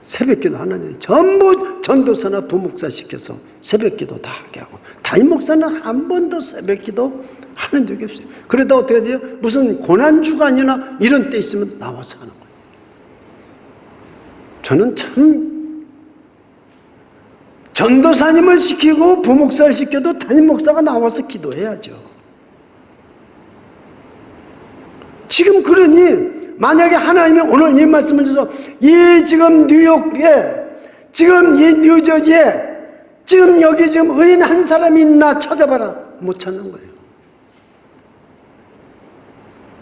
새벽기도 안 하는데 전부 전도사나 부목사 시켜서 새벽기도 다 하게 하고 담임 목사는 한 번도 새벽기도 하는 적이 없어요. 그러다 어떻게 돼요? 무슨 고난주간이나 이런 때 있으면 나와서 하는 거예요. 저는 참 전도사님을 시키고 부목사를 시켜도 담임 목사가 나와서 기도해야죠. 지금 그러니 만약에 하나님이 오늘 이 말씀을 주셔서 이 지금 뉴욕에 지금 이 뉴저지에 지금 여기 지금 의인 한 사람이 있나 찾아봐라. 못 찾는 거예요.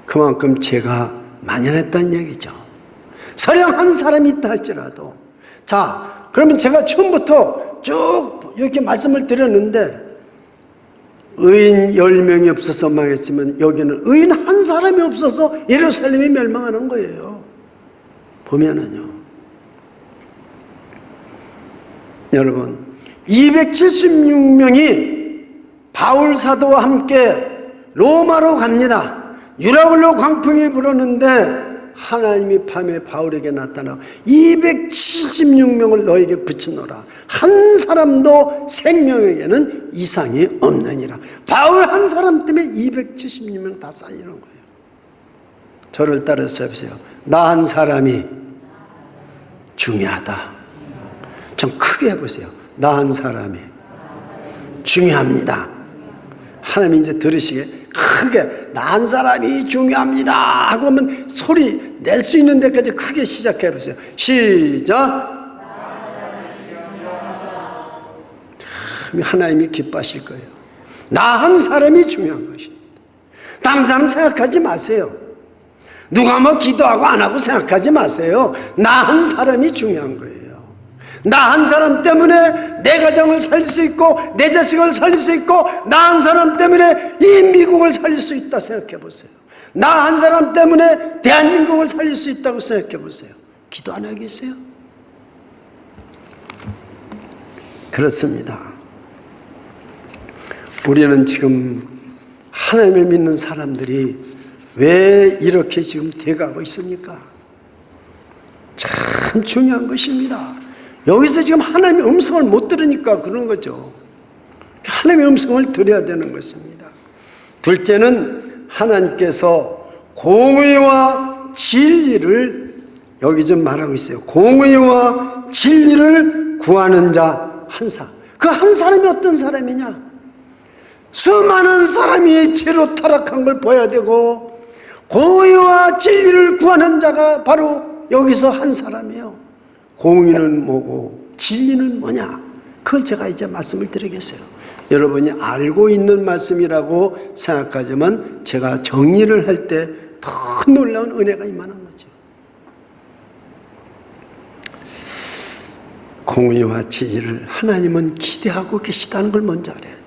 그만큼 죄가 만연했다는 얘기죠. 설령 한 사람이 있다 할지라도. 자, 그러면 제가 처음부터 쭉 이렇게 말씀을 드렸는데 의인 10명이 없어서 망했지만 여기는 의인 한 사람이 없어서 예루살렘이 멸망하는 거예요. 보면은요. 여러분 276명이 바울 사도와 함께 로마로 갑니다. 유라굴로 광풍이 불었는데 하나님이 밤에 바울에게 나타나 276명을 너에게 붙이노라. 한 사람도 생명에게는 이상이 없느니라. 바울 한 사람 때문에 276명 다 쌓이는 거예요. 저를 따라서 해보세요. 나 한 사람이 중요하다. 좀 크게 해보세요. 나 한 사람이 중요합니다. 하나님이 이제 들으시게 크게 나 한 사람이 중요합니다 하고 하면 소리 낼 수 있는 데까지 크게 시작해 보세요. 시작. 하나님이 기뻐하실 거예요. 나 한 사람이 중요한 것입니다. 다른 사람 생각하지 마세요. 누가 뭐 기도하고 안 하고 생각하지 마세요. 나 한 사람이 중요한 거예요. 나 한 사람 때문에 내 가정을 살릴 수 있고 내 자식을 살릴 수 있고 나 한 사람 때문에 이 미국을 살릴 수 있다 생각해 보세요. 나 한 사람 때문에 대한민국을 살릴 수 있다고 생각해 보세요. 기도 안 하겠어요? 그렇습니다. 우리는 지금 하나님을 믿는 사람들이 왜 이렇게 지금 돼가고 있습니까? 참 중요한 것입니다. 여기서 지금 하나님의 음성을 못 들으니까 그런 거죠. 하나님의 음성을 들어야 되는 것입니다. 둘째는 하나님께서 공의와 진리를 여기 좀 말하고 있어요. 공의와 진리를 구하는 자 한 사람. 그 한 사람이 어떤 사람이냐? 수많은 사람이 죄로 타락한 걸 보아야 되고 공의와 진리를 구하는 자가 바로 여기서 한 사람이에요. 공의는 뭐고 진리는 뭐냐? 그걸 제가 이제 말씀을 드리겠어요. 여러분이 알고 있는 말씀이라고 생각하지만 제가 정리를 할 때 더 놀라운 은혜가 임하는 거죠. 공의와 진리를 하나님은 기대하고 계시다는 걸 먼저 알아야 돼요.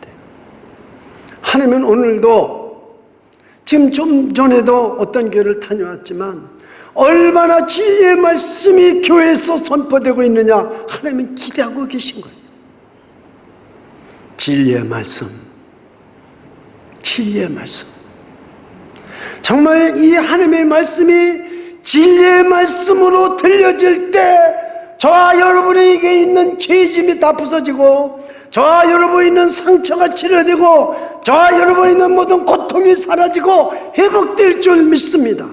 하나님은 오늘도 지금 좀 전에도 어떤 교회를 다녀왔지만 얼마나 진리의 말씀이 교회에서 선포되고 있느냐 하나님은 기대하고 계신 거예요. 진리의 말씀, 진리의 말씀. 정말 이 하나님의 말씀이 진리의 말씀으로 들려질 때 저와 여러분에게 있는 죄짐이 다 부서지고 저와 여러분에 있는 상처가 치료되고 저와 여러분에 있는 모든 고통이 사라지고 회복될 줄 믿습니다.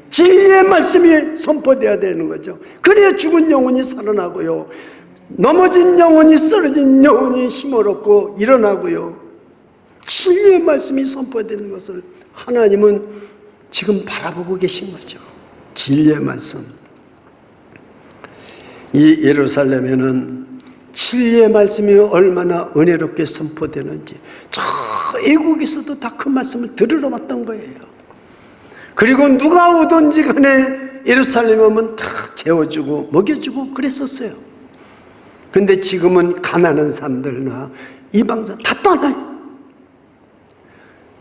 진리의 말씀이 선포되어야 되는 거죠. 그래야 죽은 영혼이 살아나고요, 넘어진 영혼이, 쓰러진 영혼이 힘을 얻고 일어나고요, 진리의 말씀이 선포되는 것을 하나님은 지금 바라보고 계신 거죠. 진리의 말씀. 이 예루살렘에는 진리의 말씀이 얼마나 은혜롭게 선포되는지 저 애국에서도 다 그 말씀을 들으러 왔던 거예요. 그리고 누가 오든지 간에 예루살렘 오면 다 재워주고 먹여주고 그랬었어요. 근데 지금은 가난한 사람들나 이방자 다 떠나요.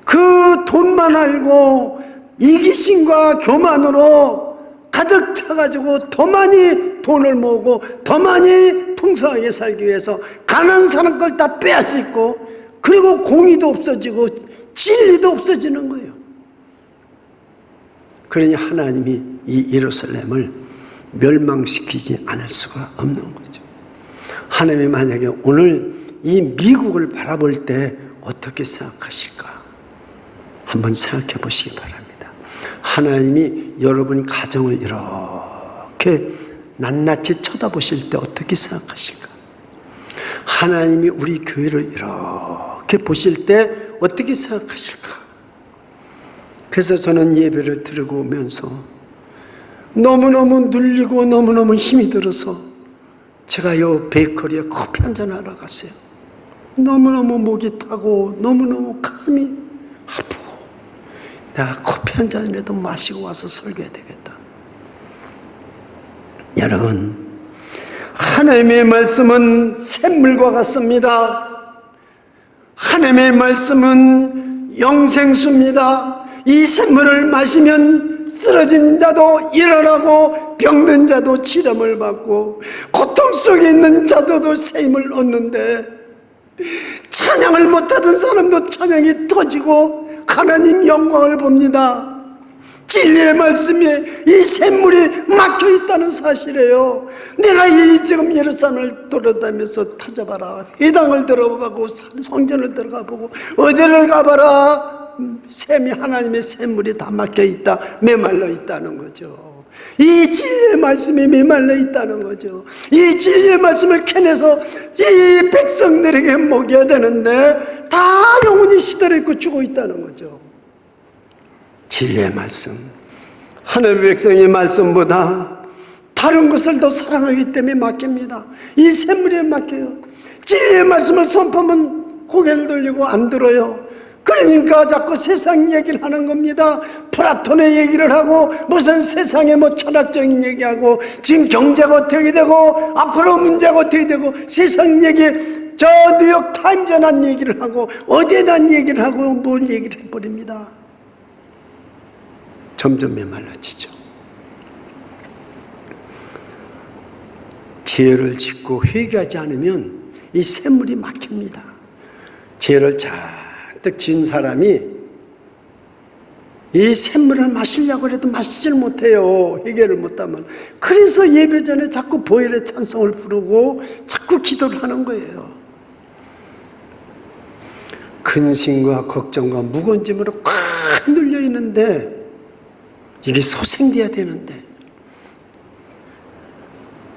그 돈만 알고 이기심과 교만으로 가득 차가지고 더 많이 돈을 모으고 더 많이 풍성하게 살기 위해서 가난한 사람 걸 다 빼앗고, 그리고 공의도 없어지고 진리도 없어지는 거예요. 그러니 하나님이 이 예루살렘을 멸망시키지 않을 수가 없는 거죠. 하나님이 만약에 오늘 이 미국을 바라볼 때 어떻게 생각하실까? 한번 생각해 보시기 바랍니다. 하나님이 여러분 가정을 이렇게 낱낱이 쳐다보실 때 어떻게 생각하실까? 하나님이 우리 교회를 이렇게 보실 때 어떻게 생각하실까? 그래서 저는 예배를 드리고 오면서 너무너무 눌리고 너무너무 힘이 들어서 제가 요 베이커리에 커피 한잔 하러 갔어요. 너무너무 목이 타고 너무너무 가슴이 아프고 내가 커피 한 잔이라도 마시고 와서 설교해야 되겠다. 여러분, 하나님의 말씀은 샘물과 같습니다. 하나님의 말씀은 영생수입니다. 이 샘물을 마시면 쓰러진 자도 일어나고 병든 자도 치료를 받고 고통 속에 있는 자도 새 힘을 얻는데, 찬양을 못하던 사람도 찬양이 터지고 하나님 영광을 봅니다. 진리의 말씀에 이 샘물이 막혀있다는 사실이에요. 내가 이 지금 예루살렘을 돌아다니면서 찾아봐라, 회당을 들어가고 성전을 들어가보고 어디를 가봐라, 샘이, 하나님의 샘물이 다 막혀있다, 메말라 있다는 거죠. 이 진리의 말씀이 메말라 있다는 거죠. 이 진리의 말씀을 캐내서 이 백성들에게 먹여야 되는데 다 영혼이 시들어있고 죽어 있다는 거죠. 진리의 말씀, 하나님의 백성의 말씀보다 다른 것을 더 사랑하기 때문에 막힙니다. 이 샘물에 막혀요. 진리의 말씀을 선포하면 고개를 돌리고 안 들어요. 그러니까 자꾸 세상 얘기를 하는 겁니다. 플라톤의 얘기를 하고 무슨 세상에 뭐 철학적인 얘기하고 지금 경제가 어떻게 되고 앞으로 문제가 어떻게 되고 세상 얘기, 저 뉴욕 타임즈에 난 얘기를 하고 어디에 난 얘기를 하고 뭘 얘기를 해버립니다. 점점 메말라지죠. 죄를 짓고 회개하지 않으면 이 샘물이 막힙니다. 죄를 잔뜩 지은 사람이 이 샘물을 마시려고 해도 마시질 못해요. 회개를 못하면. 그래서 예배 전에 자꾸 보혈의 찬송을 부르고 자꾸 기도를 하는 거예요. 근심과 걱정과 무거운 짐으로 꽉 눌려 있는데 이게 소생돼야 되는데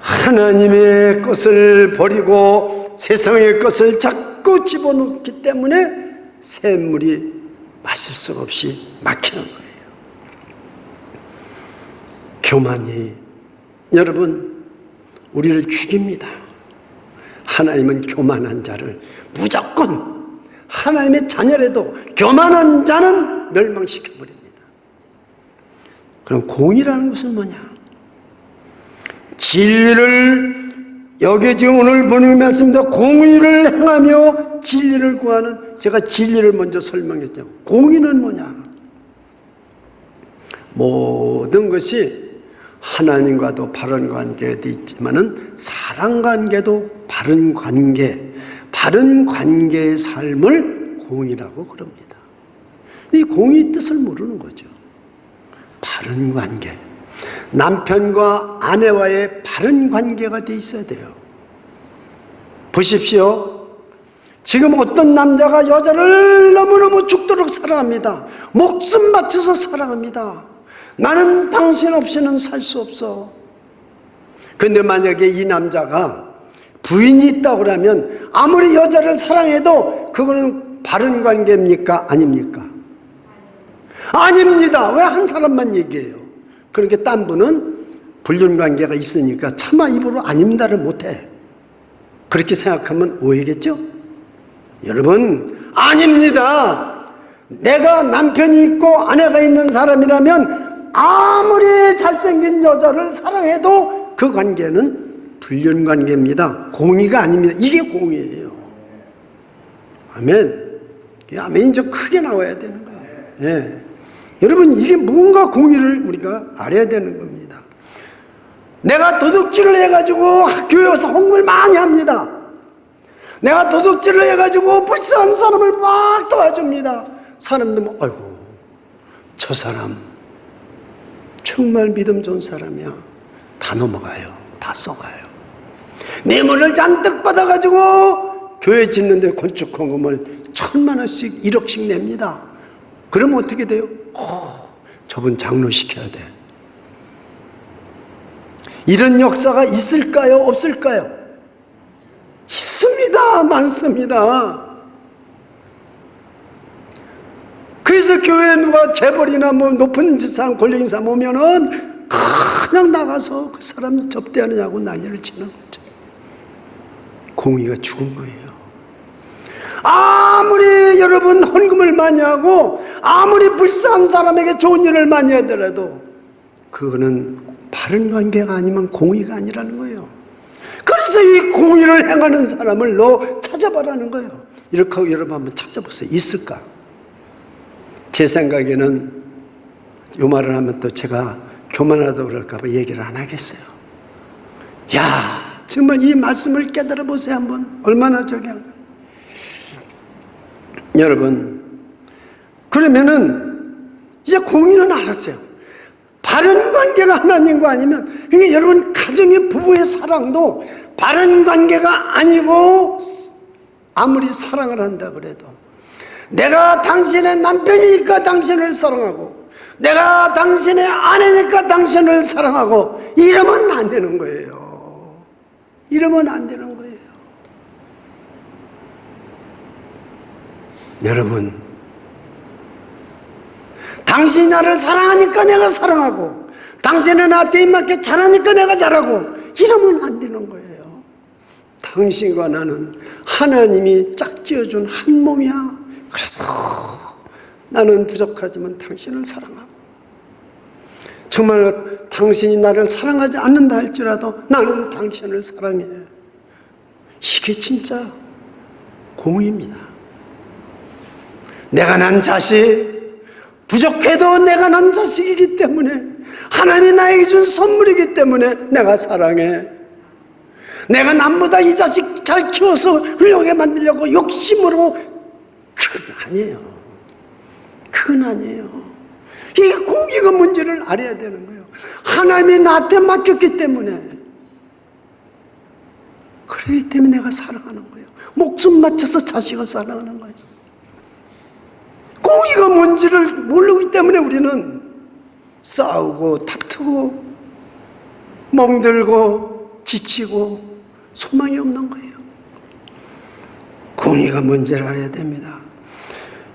하나님의 것을 버리고 세상의 것을 자꾸 집어넣기 때문에 샘물이 마실 수 없이 막히는 거예요. 교만이 여러분 우리를 죽입니다. 하나님은 교만한 자를 무조건 하나님의 자녀라도 교만한 자는 멸망시켜버립니다. 그럼 공의라는 것은 뭐냐? 진리를 여기 지금 오늘 보는 말씀입니다. 공의를 행하며 진리를 구하는, 제가 진리를 먼저 설명했죠. 공의는 뭐냐? 모든 것이 하나님과도 바른 관계도 있지만은 사랑 관계도 바른 관계, 바른 관계의 삶을 공의라고 그럽니다. 이 공의의 뜻을 모르는 거죠. 바른 관계. 남편과 아내와의 바른 관계가 돼 있어야 돼요. 보십시오. 지금 어떤 남자가 여자를 너무너무 죽도록 사랑합니다. 목숨 바쳐서 사랑합니다. 나는 당신 없이는 살 수 없어. 근데 만약에 이 남자가 부인이 있다고 그러면 아무리 여자를 사랑해도 그거는 바른 관계입니까? 아닙니까? 아닙니다. 왜 한 사람만 얘기해요? 그렇게 딴 분은 불륜관계가 있으니까 차마 입으로 아닙니다를 못해. 그렇게 생각하면 오해겠죠? 여러분, 아닙니다. 내가 남편이 있고 아내가 있는 사람이라면 아무리 잘생긴 여자를 사랑해도 그 관계는 불륜관계입니다. 공의가 아닙니다. 이게 공의예요. 아멘. 아멘이 좀 크게 나와야 되는 거예요. 예. 여러분, 이게 뭔가 공의를 우리가 알아야 되는 겁니다. 내가 도둑질을 해가지고 교회 와서 홍보를 많이 합니다. 내가 도둑질을 해가지고 불쌍한 사람을 막 도와줍니다. 사람들 뭐, 아이고, 저 사람 정말 믿음 좋은 사람이야. 다 넘어가요. 다 썩어요. 뇌물을 잔뜩 받아가지고 교회 짓는데 건축헌금을 1,000만 원씩 1억씩 냅니다. 그러면 어떻게 돼요? 저분 장로시켜야 돼. 이런 역사가 있을까요? 없을까요? 있습니다. 많습니다. 그래서 교회에 누가 재벌이나 뭐 높은 사람, 권력인 사람 오면은 그냥 나가서 그 사람 접대하느냐고 난리를 치는 거죠. 공의가 죽은 거예요. 아무리 여러분 헌금을 많이 하고 아무리 불쌍한 사람에게 좋은 일을 많이 하더라도 그거는 바른 관계가 아니면 공의가 아니라는 거예요. 그래서 이 공의를 행하는 사람을 너 찾아봐라는 거예요. 이렇게 하고 여러분 한번 찾아보세요. 있을까? 제 생각에는 이 말을 하면 또 제가 교만하다고 그럴까 봐 얘기를 안 하겠어요. 야, 정말 이 말씀을 깨달아 보세요. 한번. 얼마나 저기 한가. 여러분, 그러면은 이제 공의는 알았어요. 바른 관계가 하나님과 아니면, 그러니까 여러분 가정의 부부의 사랑도 바른 관계가 아니고 아무리 사랑을 한다 그래도 내가 당신의 남편이니까 당신을 사랑하고 내가 당신의 아내니까 당신을 사랑하고 이러면 안 되는 거예요. 이러면 안 되는 거예요. 여러분, 당신이 나를 사랑하니까 내가 사랑하고 당신은 나한테 입맞게 잘하니까 내가 잘하고 이러면 안 되는 거예요. 당신과 나는 하나님이 짝지어준 한 몸이야. 그래서 나는 부족하지만 당신을 사랑하고, 정말 당신이 나를 사랑하지 않는다 할지라도 나는 당신을 사랑해. 이게 진짜 공의입니다. 내가 난 자식, 부족해도 내가 난 자식이기 때문에, 하나님이 나에게 준 선물이기 때문에 내가 사랑해. 내가 남보다 이 자식 잘 키워서 훌륭하게 만들려고 욕심으로, 그건 아니에요. 그건 아니에요. 이 공의가 뭔지를 알아야 되는 거예요. 하나님이 나한테 맡겼기 때문에, 그렇기 때문에 내가 사랑하는 거예요. 목숨 맞춰서 자식을 사랑하는 거예요. 공의가 뭔지를 모르기 때문에 우리는 싸우고 다투고 멍들고 지치고 소망이 없는 거예요. 공의가 뭔지를 알아야 됩니다.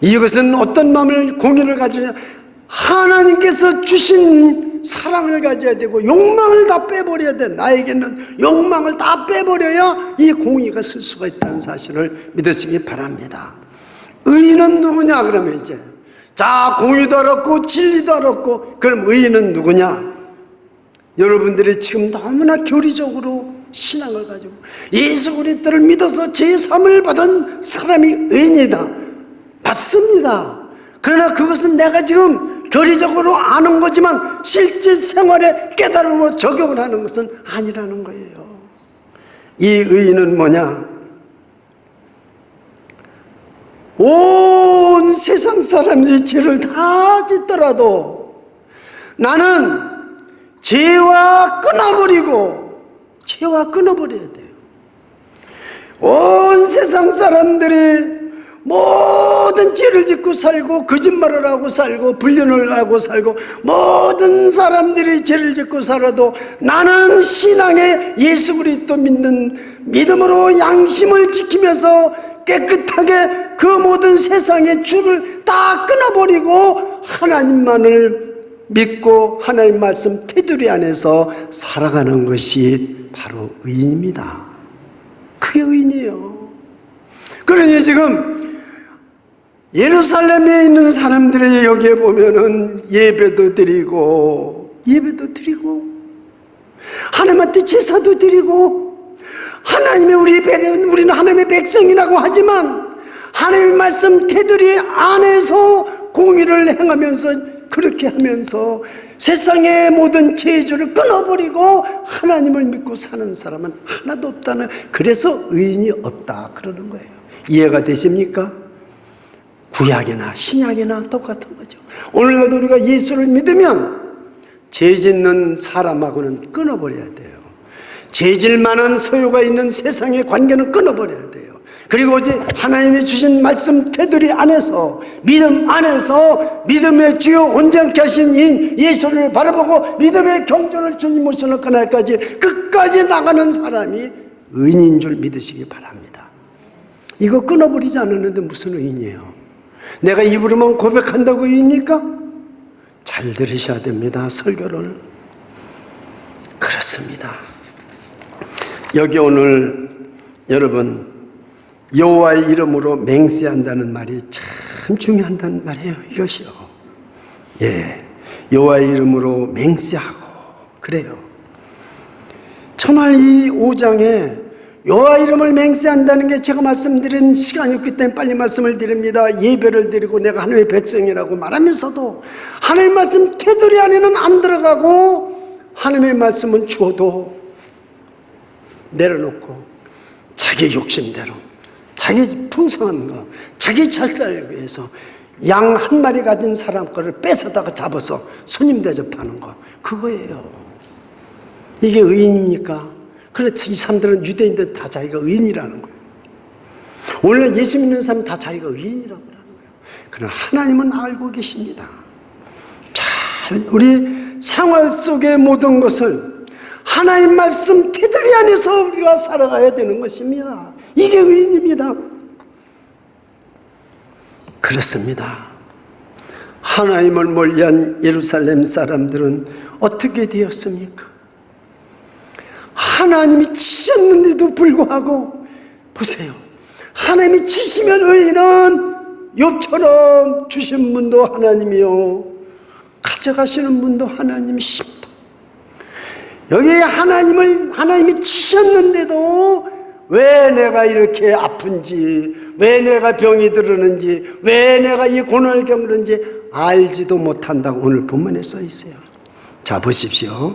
이것은 어떤 마음을, 공의를 가지냐, 하나님께서 주신 사랑을 가져야 되고 욕망을 다 빼버려야 돼. 나에게는 욕망을 다 빼버려야 이 공의가 쓸 수가 있다는 사실을 믿으시기 바랍니다. 의인은 누구냐 그러면 이제, 자, 공의도 알았고 진리도 알았고, 그럼 의인은 누구냐? 여러분들이 지금 너무나 교리적으로 신앙을 가지고 예수 그리스도를 믿어서 제3을 받은 사람이 의인이다. 맞습니다. 그러나 그것은 내가 지금 교리적으로 아는 거지만 실제 생활에 깨달음으로 적용을 하는 것은 아니라는 거예요. 이 의인은 뭐냐? 온 세상 사람들이 죄를 다 짓더라도 나는 죄와 끊어버려야 돼요. 온 세상 사람들이 모든 죄를 짓고 살고 거짓말을 하고 살고 불륜을 하고 살고 모든 사람들이 죄를 짓고 살아도 나는 신앙에 예수 그리스도 믿는 믿음으로 양심을 지키면서 깨끗하게 그 모든 세상의 줄을 다 끊어버리고 하나님만을 믿고 하나님 말씀 테두리 안에서 살아가는 것이 바로 의인입니다. 그게 의인이에요. 그러니 지금 예루살렘에 있는 사람들이 여기에 보면은 예배도 드리고 하나님한테 제사도 드리고 우리는 하나님의 백성이라고 하지만 하나님의 말씀 테두리 안에서 공의를 행하면서 그렇게 하면서 세상의 모든 죄주를 끊어버리고 하나님을 믿고 사는 사람은 하나도 없다는, 그래서 의인이 없다 그러는 거예요. 이해가 되십니까? 구약이나 신약이나 똑같은 거죠. 오늘날도 우리가 예수를 믿으면 죄 짓는 사람하고는 끊어버려야 돼요. 죄질 만한 소유가 있는 세상의 관계는 끊어버려야 돼요. 그리고 이제 하나님이 주신 말씀 테두리 안에서, 믿음 안에서 믿음의 주요 온전케 하신 인 예수를 바라보고 믿음의 경전을 주님 모시는 그날까지 끝까지 나가는 사람이 의인인 줄 믿으시기 바랍니다. 이거 끊어버리지 않았는데 무슨 의인이에요? 내가 입으로만 고백한다고 의인입니까? 잘 들으셔야 됩니다. 설교를. 그렇습니다. 여기 오늘 여러분 여호와의 이름으로 맹세한다는 말이 참 중요하다는 말이에요. 이것이요. 예, 여호와의 이름으로 맹세하고 그래요. 정말 이 5장에 여호와 이름을 맹세한다는 게 제가 말씀드린 시간이 없기 때문에 빨리 말씀을 드립니다. 예배를 드리고 내가 하나님의 백성이라고 말하면서도 하나님의 말씀 테두리 안에는 안 들어가고 하나님의 말씀은 주어도 내려놓고 자기 욕심대로 자기 풍성한 거, 자기 잘 살기 위해서 양 한 마리 가진 사람 거를 뺏어다가 잡아서 손님 대접하는 거, 그거예요. 이게 의인입니까? 그렇지, 이 사람들은 유대인들 다 자기가 의인이라는 거예요. 오늘 예수 믿는 사람은 다 자기가 의인이라고 하는 거예요. 그러나 하나님은 알고 계십니다. 잘 우리 생활 속의 모든 것을 하나님 말씀 테두리 안에서 우리가 살아가야 되는 것입니다. 이게 의인입니다. 그렇습니다. 하나님을 멀리한 예루살렘 사람들은 어떻게 되었습니까? 하나님이 치셨는데도 불구하고 보세요. 하나님이 치시면 의인은 욥처럼 주신 분도 하나님이요 가져가시는 분도 하나님이십니다. 여기에 하나님이 치셨는데도 왜 내가 이렇게 아픈지, 왜 내가 병이 들었는지, 왜 내가 이 고난을 겪는지 알지도 못한다고 오늘 본문에 써 있어요. 자, 보십시오.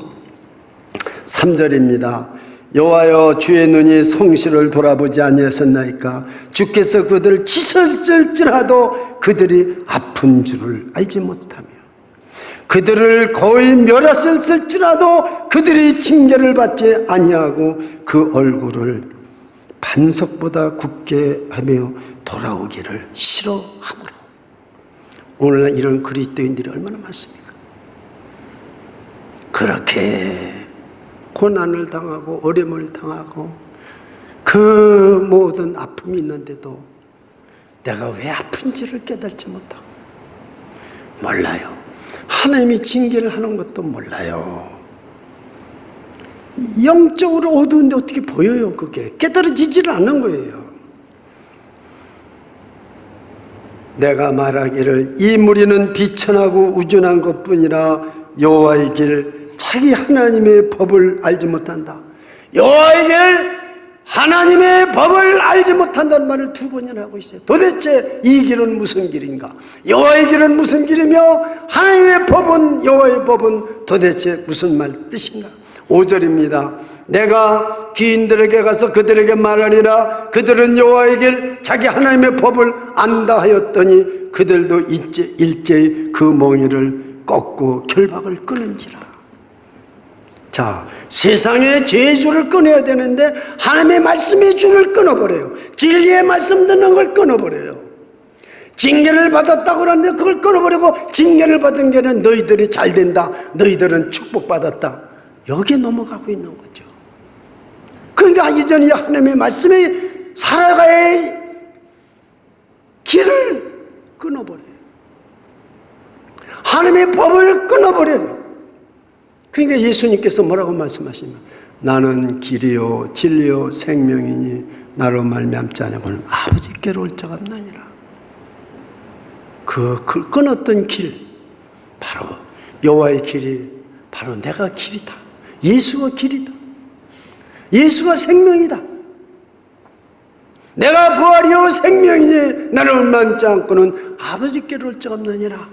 3절입니다. 여호와여, 주의 눈이 성실을 돌아보지 아니하셨나이까? 주께서 그들을 치셨을지라도 그들이 아픈 줄을 알지 못하며, 그들을 거의 멸하셨을지라도 그들이 징계를 받지 아니하고 그 얼굴을 반석보다 굳게 하며 돌아오기를 싫어하므로. 오늘날 이런 그리스도인들이 얼마나 많습니까? 그렇게 고난을 당하고 어려움을 당하고 그 모든 아픔이 있는데도 내가 왜 아픈지를 깨닫지 못하고, 몰라요. 하나님이 징계를 하는 것도 몰라요. 영적으로 어두운데 어떻게 보여요? 그게 깨달아지지를 않는 거예요. 내가 말하기를 이 무리는 비천하고 우준한 것뿐이라 여호와의 길, 자기 하나님의 법을 알지 못한다. 여호와의 길, 하나님의 법을 알지 못한다는 말을 2번이나 하고 있어요. 도대체 이 길은 무슨 길인가? 여호와의 길은 무슨 길이며 하나님의 법은, 여호와의 법은 도대체 무슨 말 뜻인가? 5절입니다. 내가 귀인들에게 가서 그들에게 말하리라. 그들은 여호와의 길, 자기 하나님의 법을 안다 하였더니 그들도 일제히 그 멍에를 꺾고 결박을 끊은지라. 자, 세상의 죄의 줄을 끊어야 되는데 하나님의 말씀의 줄을 끊어버려요. 진리의 말씀 듣는 걸 끊어버려요. 징계를 받았다고 그러는데 그걸 끊어버리고, 징계를 받은 게는 너희들이 잘 된다, 너희들은 축복받았다, 여기에 넘어가고 있는 거죠. 그러니까 이전에 하나님의 말씀에 살아가야 길을 끊어버려요. 하나님의 법을 끊어버려요. 그러니까 예수님께서 뭐라고 말씀하시면, 나는 길이요 진리요 생명이니 나로 말미암지 아니하고는 아버지께로 올 자가 없나니라. 그 끊었던 길, 바로 여호와의 길이 바로 내가 길이다. 예수가 길이다. 예수가 생명이다. 내가 부활이요 생명이니 나를 만지 않고는 아버지께로 올 자가 없느니라.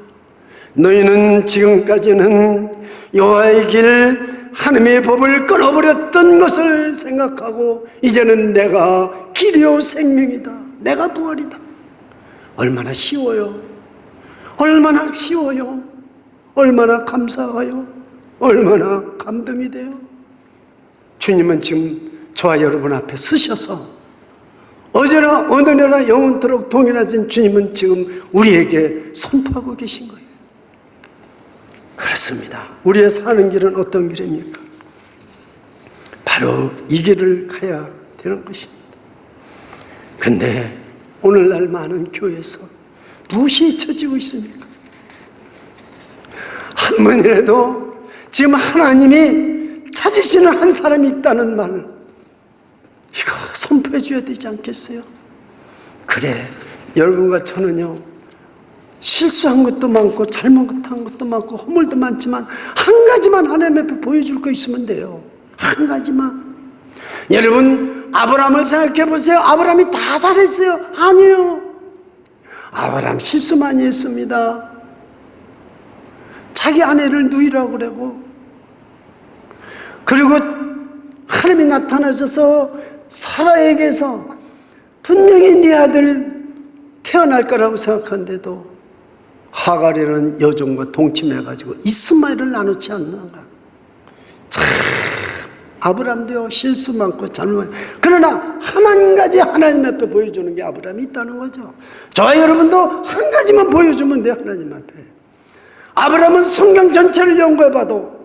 너희는 지금까지는 여호와의 길, 하나님의 법을 끊어버렸던 것을 생각하고 이제는 내가 길이요 생명이다, 내가 부활이다. 얼마나 쉬워요. 얼마나 쉬워요. 얼마나 감사해요. 얼마나 감동이 돼요. 주님은 지금 저와 여러분 앞에 서셔서 어제나 오늘이나 영원토록 동일하신 주님은 지금 우리에게 선포하고 계신 거예요. 그렇습니다. 우리의 사는 길은 어떤 길입니까? 바로 이 길을 가야 되는 것입니다. 근데 오늘날 많은 교회에서 무엇이 잊혀지고 있습니까? 한 번이라도 지금 하나님이 찾으시는 한 사람이 있다는 말, 이거 선포해 줘야 되지 않겠어요? 그래, 여러분과 저는요, 실수한 것도 많고 잘못한 것도 많고 허물도 많지만 한 가지만 하나님 앞에 보여줄 거 있으면 돼요. 한 가지만. 여러분, 아브라함을 생각해 보세요. 아브라함이 다 잘했어요? 아니에요. 아브라함 실수 많이 했습니다. 자기 아내를 누이라고 그러고, 그리고 하나님이 나타나셔서 사라에게서 분명히 네 아들 태어날 거라고 생각하는데도 하갈이라는 여종과 동침해가지고 이스마엘을 나누지 않는가. 참, 아브라함도요, 실수 많고 잘못, 그러나 한 가지 하나님 앞에 보여주는 게 아브라함이 있다는 거죠. 저와 여러분도 한 가지만 보여주면 돼요. 하나님 앞에. 아브라함은 성경 전체를 연구해봐도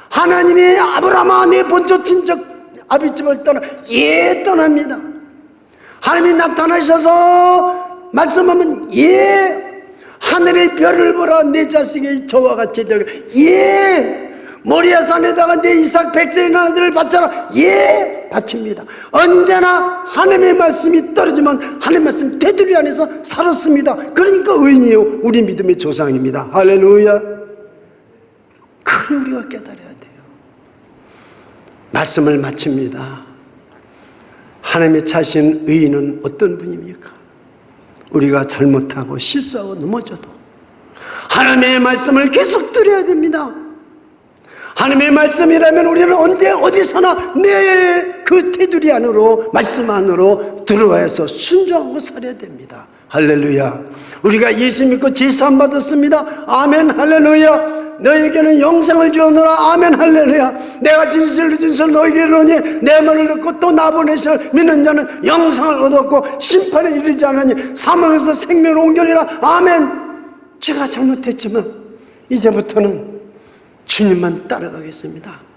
하나님이 아브라함아 내 본초 친척 아비집을 떠납니다. 하나님이 나타나셔서 말씀하면 하늘의 별을 보라 내 자식이 저와 같이 되게, 모리아 산에다가 내 이삭 백세의 아들을 바쳐라, 바칩니다. 언제나 하나님의 말씀이 떨어지면 하나님의 말씀 테두리 안에서 살았습니다. 그러니까 의인이요 우리 믿음의 조상입니다. 할렐루야. 그걸 우리가 깨달아야 돼요. 말씀을 마칩니다. 하나님의 자신 의인은 어떤 분입니까? 우리가 잘못하고 실수하고 넘어져도 하나님의 말씀을 계속 들어야 됩니다. 하나님의 말씀이라면 우리는 언제 어디서나 내 그 테두리 안으로 말씀 안으로 들어와서 순종하고 살아야 됩니다. 할렐루야. 우리가 예수 믿고 제사함 받았습니다. 아멘. 할렐루야. 너에게는 영생을 주었노라. 아멘. 할렐루야. 내가 진실로 너에게 이르노니 내 말을 듣고 또 나 보내서 믿는 자는 영생을 얻었고 심판에 이르지 않으니 사망에서 생명을 옮겨리라. 아멘. 제가 잘못했지만 이제부터는 주님만 따라가겠습니다.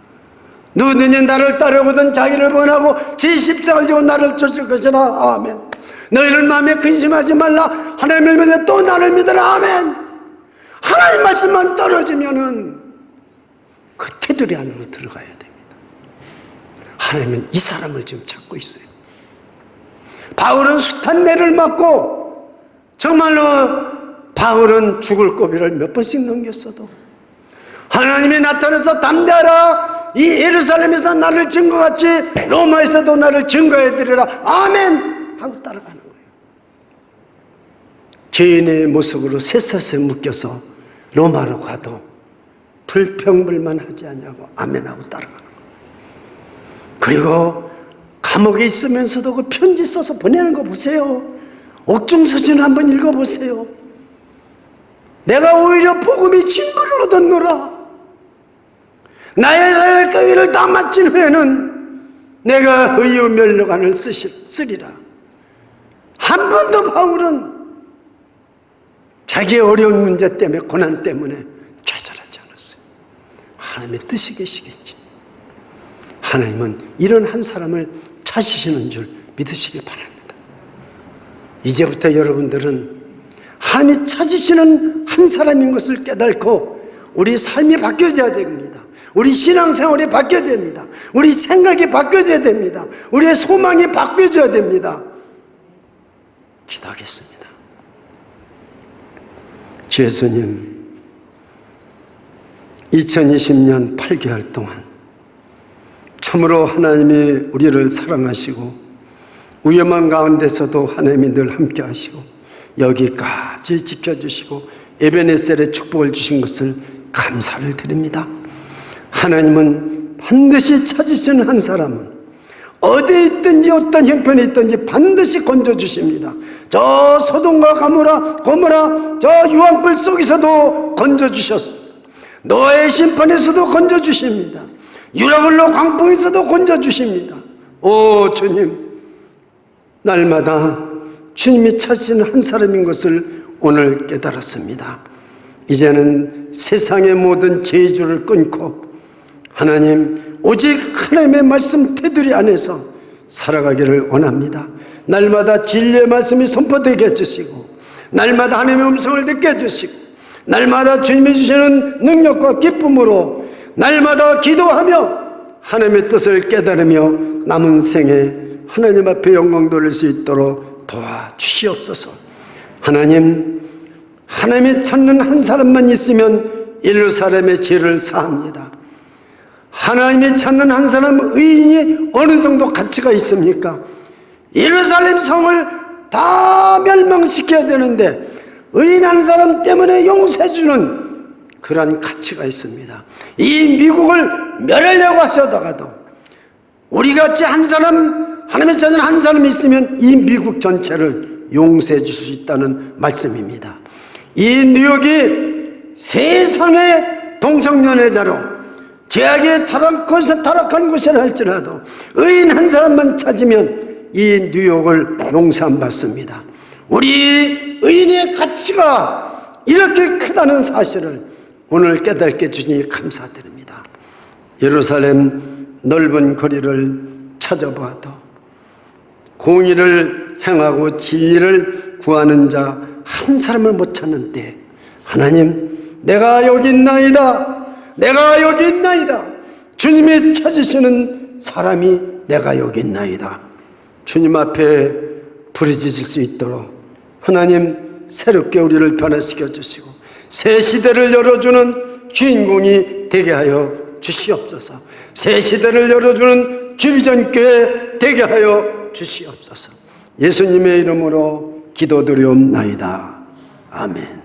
누구든지 나를 따르거든 자기를 번하고 제 십자가를 지고 나를 쫓을 것이라. 아멘. 너희를 마음에 근심하지 말라. 하나님을 믿어 또 나를 믿으라. 아멘. 하나님 말씀만 떨어지면은 그 테두리 안으로 들어가야 됩니다. 하나님은 이 사람을 지금 찾고 있어요. 바울은 숱한 매를 맞고 정말로 바울은 죽을 고비를 몇 번씩 넘겼어도 하나님이 나타나서 담대하라. 이 예루살렘에서 나를 증거같이 로마에서도 나를 증거해드리라. 아멘 하고 따라가는 거예요. 죄인의 모습으로 쇠사슬에 묶여서 로마로 가도 불평불만하지 않냐고 아멘 하고 따라가는 거예요. 그리고 감옥에 있으면서도 그 편지 써서 보내는 거 보세요. 옥중서신을 한번 읽어보세요. 내가 오히려 복음이 진보를 얻었노라. 나의 의를 다 마친 후에는 내가 의의 멸류관을 쓰리라. 한 번도 바울은 자기의 어려운 문제 때문에 고난 때문에 좌절하지 않았어요. 하나님의 뜻이 계시겠지. 하나님은 이런 한 사람을 찾으시는 줄 믿으시기 바랍니다. 이제부터 여러분들은 하나님이 찾으시는 한 사람인 것을 깨닫고 우리 삶이 바뀌어져야 됩니다. 우리 신앙생활이 바뀌어야 됩니다. 우리 생각이 바뀌어져야 됩니다. 우리의 소망이 바뀌어져야 됩니다. 기도하겠습니다. 주 예수님, 2020년 8개월 동안 참으로 하나님이 우리를 사랑하시고 위험한 가운데서도 하나님이 늘 함께 하시고 여기까지 지켜주시고 에베네셀의 축복을 주신 것을 감사를 드립니다. 하나님은 반드시 찾으시는 한 사람은 어디에 있든지 어떤 형편에 있든지 반드시 건져주십니다. 저 소돔과 고모라 저 유황불 속에서도 건져주셨습니다. 노아의 심판에서도 건져주십니다. 유라굴로 광풍에서도 건져주십니다. 오 주님, 날마다 주님이 찾으시는 한 사람인 것을 오늘 깨달았습니다. 이제는 세상의 모든 재주를 끊고 하나님 오직 하나님의 말씀 테두리 안에서 살아가기를 원합니다. 날마다 진리의 말씀이 선포되게 해주시고 날마다 하나님의 음성을 듣게 해주시고 날마다 주님이 주시는 능력과 기쁨으로 날마다 기도하며 하나님의 뜻을 깨달으며 남은 생에 하나님 앞에 영광 돌릴 수 있도록 도와주시옵소서. 하나님이 찾는 한 사람만 있으면 예루살렘의 죄를 사합니다. 하나님이 찾는 한 사람 의인이 어느 정도 가치가 있습니까? 예루살렘 성을 다 멸망시켜야 되는데 의인 한 사람 때문에 용서해주는 그런 가치가 있습니다. 이 미국을 멸하려고 하시다가도 우리같이 한 사람, 하나님의 찾은 한 사람이 있으면 이 미국 전체를 용서해 주실 수 있다는 말씀입니다. 이 뉴욕이 세상의 동성연애자로 죄악에 타락한 곳이라 할지라도 의인 한 사람만 찾으면 이 뉴욕을 용서함 받습니다. 우리 의인의 가치가 이렇게 크다는 사실을 오늘 깨닫게 해주시니 감사드립니다. 예루살렘 넓은 거리를 찾아봐도 공의를 행하고 진리를 구하는 자 한 사람을 못 찾는데 하나님, 내가 여기 있나이다. 내가 여기 있나이다. 주님이 찾으시는 사람이 내가 여기 있나이다. 주님 앞에 부르짖을 수 있도록 하나님 새롭게 우리를 변화시켜 주시고 새 시대를 열어주는 주인공이 되게 하여 주시옵소서. 새 시대를 열어주는 주비전교회 되게 하여 주시옵소서. 예수님의 이름으로 기도드리옵나이다. 아멘.